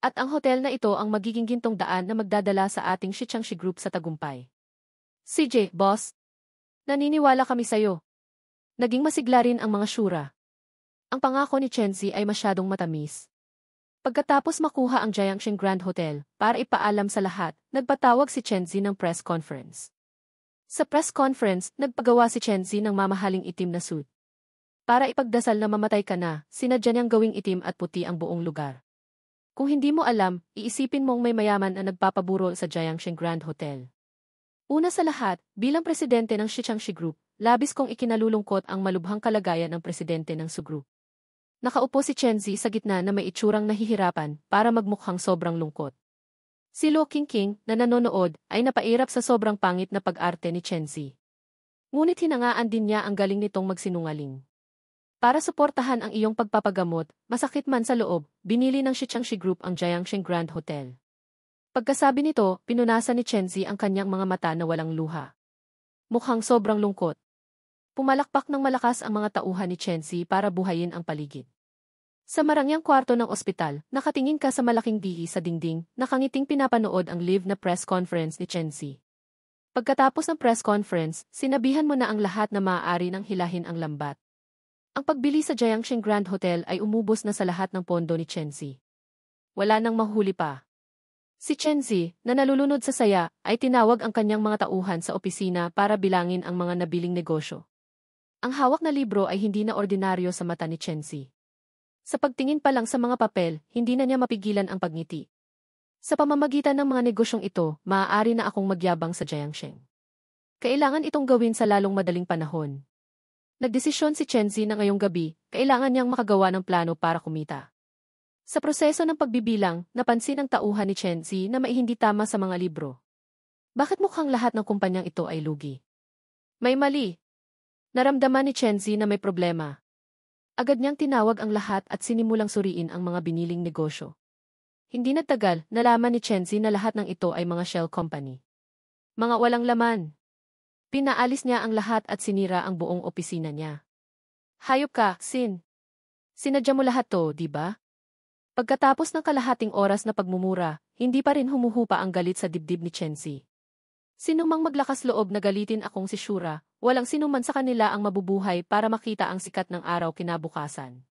At ang hotel na ito ang magiging gintong daan na magdadala sa ating Shichangshi Group sa tagumpay. CJ, boss. Naniniwala kami sa'yo. Naging masigla rin ang mga Shura. Ang pangako ni Chenzi ay masyadong matamis. Pagkatapos makuha ang Jiangsheng Grand Hotel, para ipaalam sa lahat, nagpatawag si Chenzi ng press conference. Sa press conference, nagpagawa si Chenzi ng mamahaling itim na suit. Para ipagdasal na mamatay ka na, sinadya niyang gawing itim at puti ang buong lugar. Kung hindi mo alam, iisipin mong may mayaman na nagpapaburo sa Jiangsheng Grand Hotel. Una sa lahat, bilang presidente ng Shichangshi Group, labis kong ikinalulungkot ang malubhang kalagayan ng presidente ng Su Group. Nakaupo si Chenzi sa gitna na may itsurang nahihirapan para magmukhang sobrang lungkot. Si Lo Qingqing na nanonood ay napairap sa sobrang pangit na pag-arte ni Chenzi. Ngunit hinangaan din niya ang galing nitong magsinungaling. Para suportahan ang iyong pagpapagamot, masakit man sa loob, binili ng Shichangshi Group ang Jiangxing Grand Hotel. Pagkasabi nito, pinunasan ni Chenzi ang kanyang mga mata na walang luha. Mukhang sobrang lungkot. Pumalakpak ng malakas ang mga tauhan ni Chenzi para buhayin ang paligid. Sa marangyang kwarto ng ospital, nakatingin ka sa malaking dihi sa dingding, nakangiting pinapanood ang live na press conference ni Chenzi. Pagkatapos ng press conference, sinabihan mo na ang lahat na maaari nang hilahin ang lambat. Ang pagbili sa Jiangxing Grand Hotel ay umubos na sa lahat ng pondo ni Chenzi. Wala nang mahuli pa. Si Chenzi, na nalulunod sa saya, ay tinawag ang kanyang mga tauhan sa opisina para bilangin ang mga nabiling negosyo. Ang hawak na libro ay hindi na ordinaryo sa mata ni Chenzi. Sa pagtingin pa lang sa mga papel, hindi na niya mapigilan ang pagngiti. Sa pamamagitan ng mga negosyong ito, maaari na akong magyabang sa Jiangxing. Kailangan itong gawin sa lalong madaling panahon. Nagdesisyon si Chenzi na ngayong gabi, kailangan niyang makagawa ng plano para kumita. Sa proseso ng pagbibilang, napansin ang tauhan ni Chenzi na may hindi tama sa mga libro. Bakit mukhang lahat ng kumpanyang ito ay lugi? May mali. Naramdaman ni Chenzi na may problema. Agad niyang tinawag ang lahat at sinimulang suriin ang mga biniling negosyo. Hindi nagtagal, nalaman ni Chenzi na lahat ng ito ay mga shell company. Mga walang laman. Pinaalis niya ang lahat at sinira ang buong opisina niya. Hayop ka, Sin. Sinadya mo lahat to, di ba? Pagkatapos ng kalahating oras na pagmumura, hindi pa rin humuhupa ang galit sa dibdib ni Chenzi. Sinumang maglakas loob na galitin akong si Shura, walang sinuman sa kanila ang mabubuhay para makita ang sikat ng araw kinabukasan.